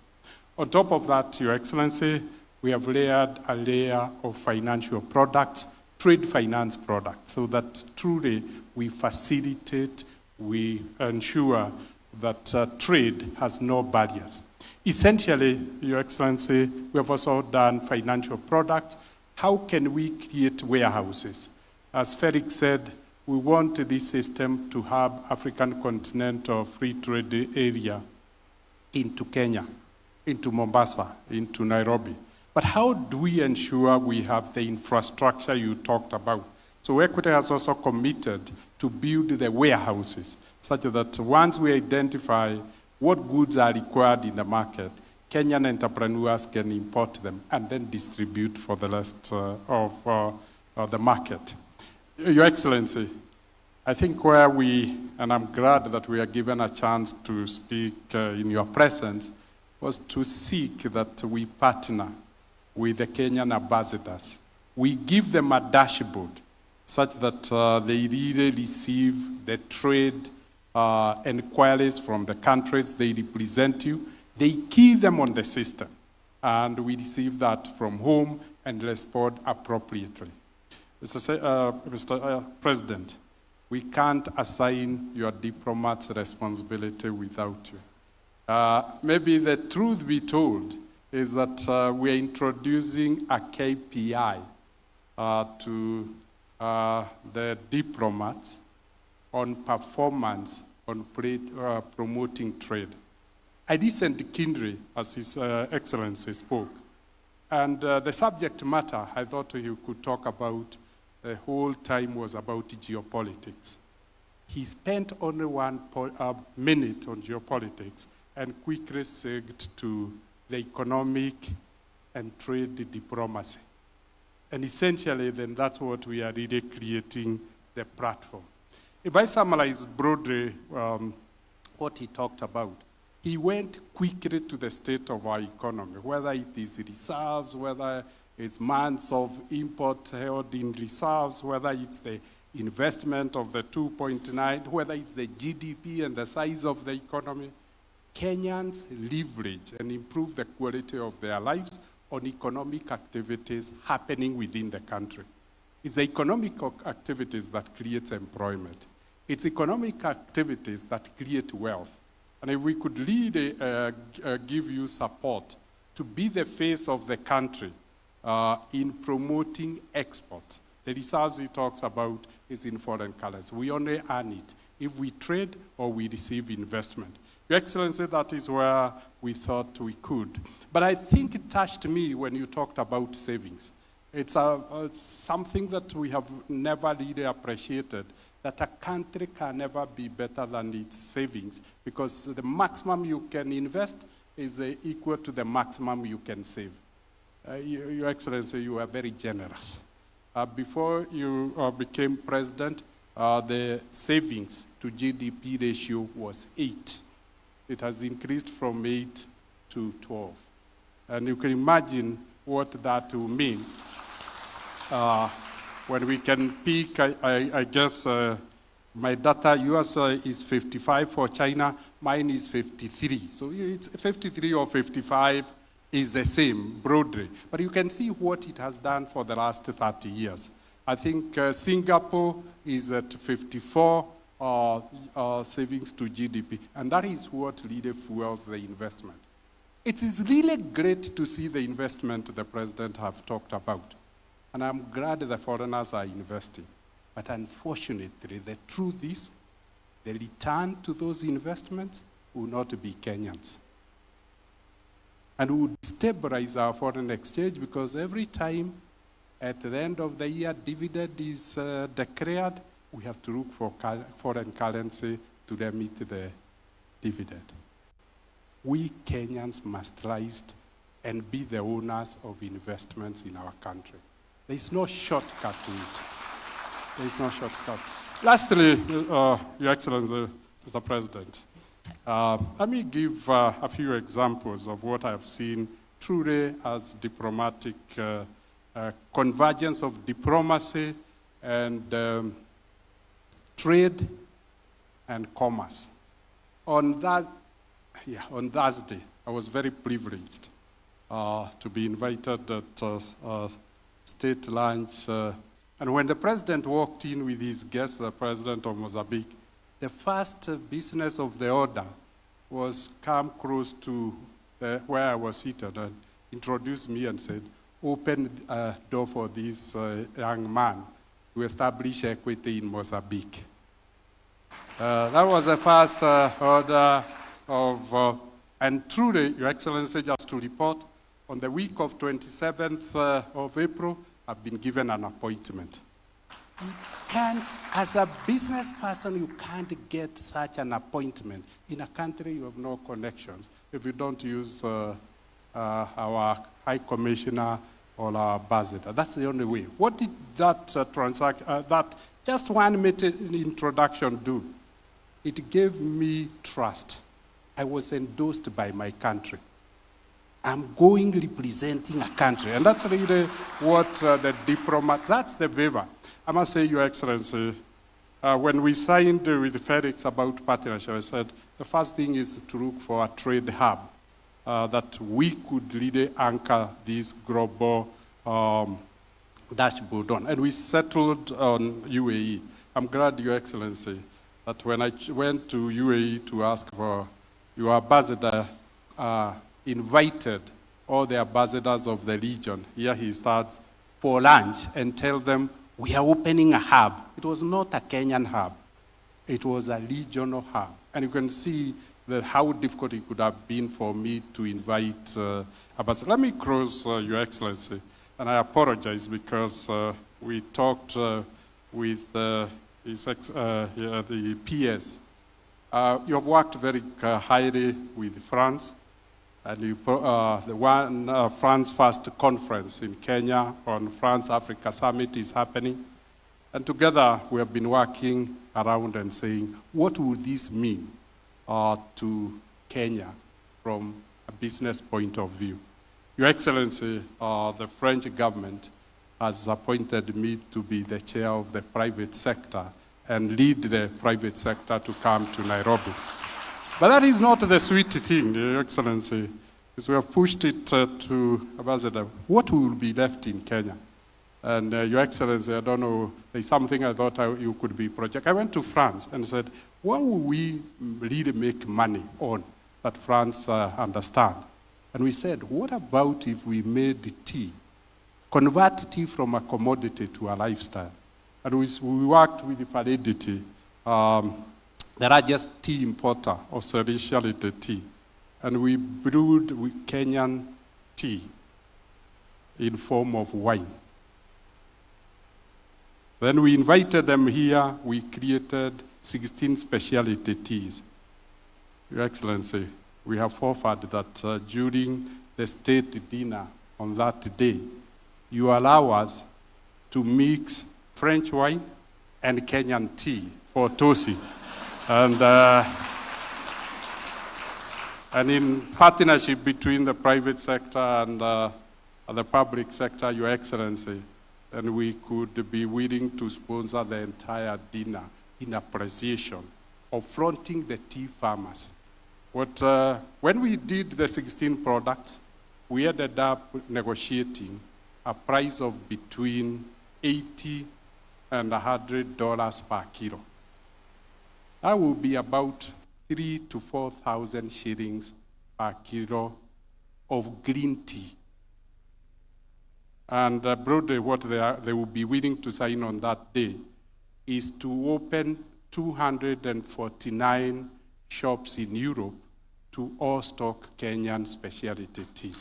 On top of that, Your Excellency, we have layered a layer of financial products, trade finance products, so that truly we facilitate, we ensure that trade has no barriers. Essentially, Your Excellency, we have also done financial products. How can we create warehouses? As Felix said, we want this system to have African Continental Free Trade Area into Kenya, into Mombasa, into Nairobi. But how do we ensure we have the infrastructure you talked about? So Equity has also committed to build the warehouses such that once we identify what goods are required in the market, Kenyan entrepreneurs can import them and then distribute for the rest of the market. Your Excellency, I think where and I'm glad that we are given a chance to speak in your presence, was to seek that we partner with the Kenyan ambassadors. We give them a dashboard such that they really receive the trade inquiries from the countries they represent you. They key them on the system, and we receive that from home and respond appropriately. Mr. President, we can't assign your diplomats responsibility without you. Maybe the truth be told is that we are introducing a KPI to the diplomats on performance on promoting trade. I listened keenly as His Excellency spoke, and the subject matter I thought you could talk about the whole time was about geopolitics. He spent only 1 minute on geopolitics and quickly segued to the economic and trade diplomacy. And essentially, then that's what we are really creating the platform. If I summarize broadly what he talked about, he went quickly to the state of our economy, whether it is reserves, whether it's months of import held in reserves, whether it's the investment of the 2.9, whether it's the GDP and the size of the economy. Kenyans leverage and improve the quality of their lives on economic activities happening within the country. It's the economic activities that create employment. It's economic activities that create wealth. And if we could give you support to be the face of the country in promoting export. The reserves he talks about is in foreign currency. We only earn it if we trade or we receive investment. Your Excellency, that is where we thought we could. But I think it touched me when you talked about savings. It's something that we have never really appreciated, that a country can never be better than its savings, because the maximum you can invest is equal to the maximum you can save. Your Excellency, you are very generous. Before you became president, the savings to GDP ratio was 8. It has increased from 8 to 12. And you can imagine what that will mean. When we can peak, I guess my data, yours is 55 for China, mine is 53. So it's 53 or 55 is the same broadly. But you can see what it has done for the last 30 years. I think Singapore is at 54 savings to GDP, and that is what really fuels the investment. It is really great to see the investment the president have talked about, and I'm glad the foreigners are investing. But unfortunately, the truth is, the return to those investments will not be Kenyans. And would stabilize our foreign exchange, because every time at the end of the year dividend is declared, we have to look for foreign currency to remit the dividend. We Kenyans must rise and be the owners of investments in our country. There is no shortcut to it. There is no shortcut. Lastly, Your Excellency, Mr. President, let me give a few examples of what I have seen truly as diplomatic convergence of diplomacy and trade and commerce. On Thursday, I was very privileged to be invited at state lunch. And when the president walked in with his guest, the president of Mozambique, the first business of the order was come close to where I was seated and introduced me and said, open a door for this young man to establish equity in Mozambique. That was the first order of, and truly, Your Excellency, just to report, on the week of 27th of April, I've been given an appointment. You can't, as a business person, you can't get such an appointment. In a country, you have no connections if you don't use our High Commissioner or our ambassador. That's the only way. What did that that just 1 minute introduction do? It gave me trust. I was endorsed by my country. I'm going representing a country. And that's really what the diplomats, that's the favor. I must say, Your Excellency, when we signed with Felix about partnership, I said, the first thing is to look for a trade hub that we could really anchor this global dashboard on. And we settled on UAE. I'm glad, Your Excellency, that when I went to UAE to ask for your ambassador, invited all the ambassadors of the region, here he starts, for lunch and tell them, we are opening a hub. It was not a Kenyan hub. It was a regional hub. And you can see how difficult it could have been for me to invite ambassadors. Let me close, Your Excellency, and I apologize because we talked with the PS. You have worked very highly with France, and you, France First Conference in Kenya on France-Africa Summit is happening. And together we have been working around and saying, what would this mean to Kenya from a business point of view? Your Excellency, the French government has appointed me to be the chair of the private sector and lead the private sector to come to Nairobi. But that is not the sweet thing, Your Excellency, because we have pushed it to Ambassador. What will be left in Kenya? And Your Excellency, I don't know, there's something I thought you could be project. I went to France and said, what will we really make money on that France understand? And we said, what about if we made tea, convert tea from a commodity to a lifestyle? And we worked with the Validity, the largest tea importer of specialty tea. And we brewed with Kenyan tea in form of wine. Then we invited them here. We created 16 specialty teas. Your Excellency, we have offered that during the state dinner on that day, you allow us to mix French wine and Kenyan tea for Tosi. And in partnership between the private sector and the public sector, Your Excellency, and we could be willing to sponsor the entire dinner in appreciation of fronting the tea farmers. When we did the 16 products, we ended up negotiating a price of between $80 and $100 per kilo. That will be about 3,000 to 4,000 shillings per kilo of green tea. And broadly, what they will be willing to sign on that day is to open 249 shops in Europe to all stock Kenyan specialty tea.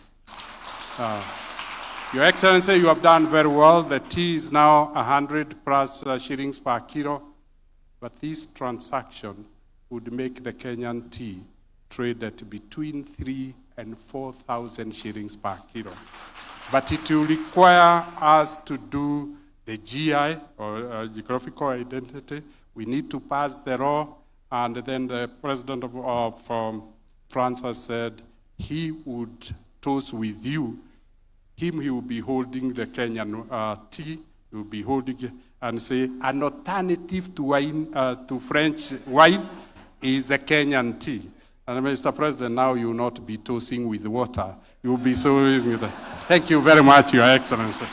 Your Excellency, you have done very well. The tea is now 100 plus shillings per kilo, but this transaction would make the Kenyan tea trade at between 3,000 and 4,000 shillings per kilo. But it will require us to do the GI, or geographical identity. We need to pass the law, and then the president of France has said he would toast with you. He will be holding the Kenyan tea. He will be holding it and say, an alternative to wine, to French wine is the Kenyan tea. And Mr. President, now you will not be toasting with water. You will be so using it. Thank you very much, Your Excellency.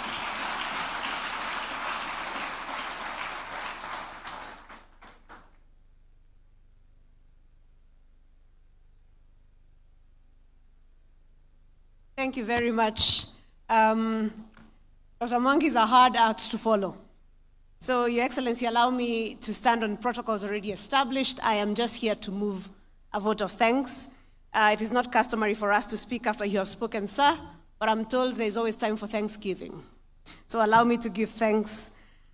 Thank you very much. Dr. Mwangi is a hard act to follow. So, Your Excellency, allow me to stand on protocols already established. I am just here to move a vote of thanks. It is not customary for us to speak after you have spoken, sir, but I'm told there's always time for Thanksgiving. So allow me to give thanks.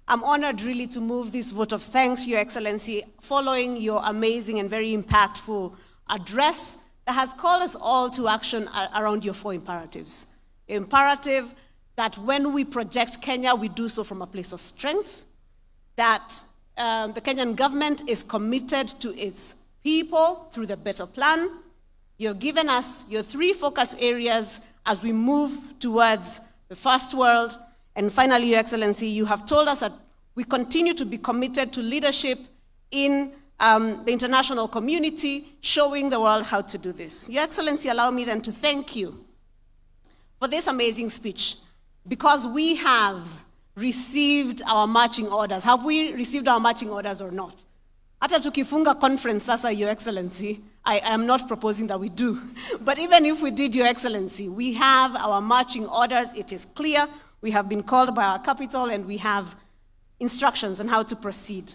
I'm honored really to move this vote of thanks, Your Excellency, following your amazing and very impactful address that has called us all to action around your 4 imperatives. Imperative that when we project Kenya, we do so from a place of strength, that the Kenyan government is committed to its people through the better plan. You've given us your 3 focus areas as we move towards the first world. And finally, Your Excellency, you have told us that we continue to be committed to leadership in the international community, showing the world how to do this. Your Excellency, allow me then to thank you for this amazing speech, because we have received our marching orders. Have we received our marching orders or not? Hata tukifunga conference sasa, Your Excellency, I am not proposing that we do. But even if we did, Your Excellency, we have our marching orders. It is clear. We have been called by our capital and we have instructions on how to proceed.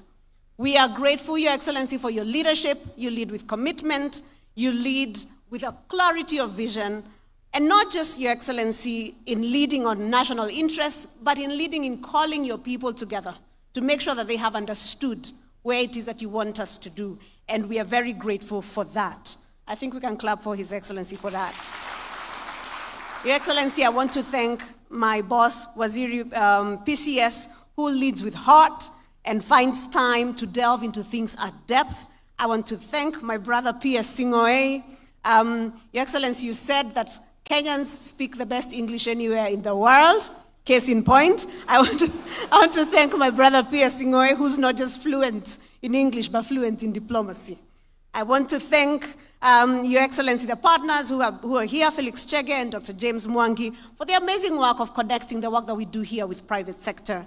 We are grateful, Your Excellency, for your leadership. You lead with commitment. You lead with a clarity of vision. And not just, Your Excellency, in leading on national interests, but in leading in calling your people together to make sure that they have understood where it is that you want us to do. And we are very grateful for that. I think we can clap for His Excellency for that. Your Excellency, I want to thank my boss, Waziri PCS, who leads with heart and finds time to delve into things at depth. I want to thank my brother, P.S. Singoe. Your Excellency, you said that Kenyans speak the best English anywhere in the world. Case in point, I want to thank my brother P.S. Singoe, who's not just fluent in English, but fluent in diplomacy. I want to thank Your Excellency, the partners who are here, Felix Chege and Dr. James Mwangi, for the amazing work of connecting the work that we do here with private sector.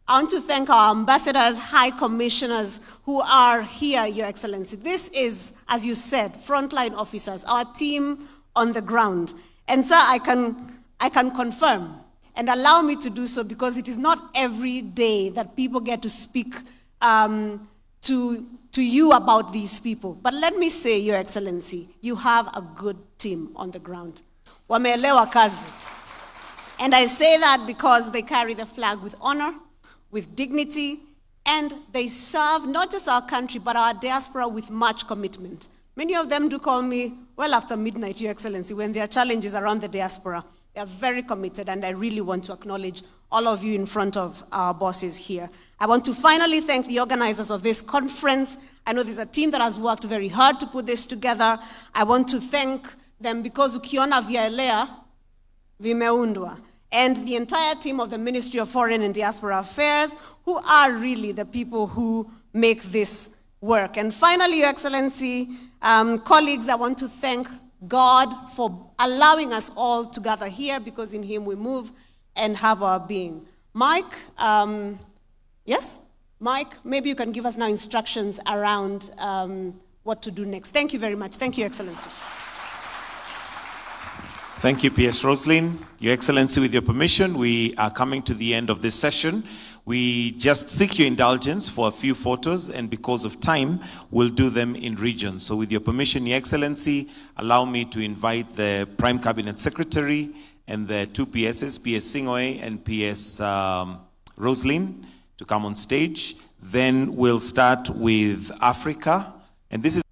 I want to thank our ambassadors, high commissioners who are here, Your Excellency. This is, as you said, frontline officers, our team on the ground. And sir, I can confirm, and allow me to do so, because it is not every day that people get to speak to you about these people. But let me say, Your Excellency, you have a good team on the ground. Wameelewa kazi. And I say that because they carry the flag with honor, with dignity, and they serve not just our country, but our diaspora with much commitment. Many of them do call me well after midnight, Your Excellency, when there are challenges around the diaspora. They are very committed, and I really want to acknowledge all of you in front of our bosses here. I want to finally thank the organizers of this conference. I know there's a team that has worked very hard to put this together. I want to thank them because ukiona vyaelea vimeundwa, and the entire team of the Ministry of Foreign and Diaspora Affairs, who are really the people who make this work. And finally, Your Excellency, colleagues, I want to thank God for allowing us all to gather here, because in Him we move and have our being. Mike, yes? Mike, maybe you can give us now instructions around what to do next. Thank you very much. Thank you, Your Excellency. Thank you, P.S. Roslyn. Your Excellency, with your permission, we are coming to the end of this session. We just seek your indulgence for a few photos, and because of time, we'll do them in regions. So with your permission, Your Excellency, allow me to invite the Prime Cabinet Secretary and the 2 PSs, P.S. Singoe and P.S. Roslyn, to come on stage. Then we'll start with Africa, and this is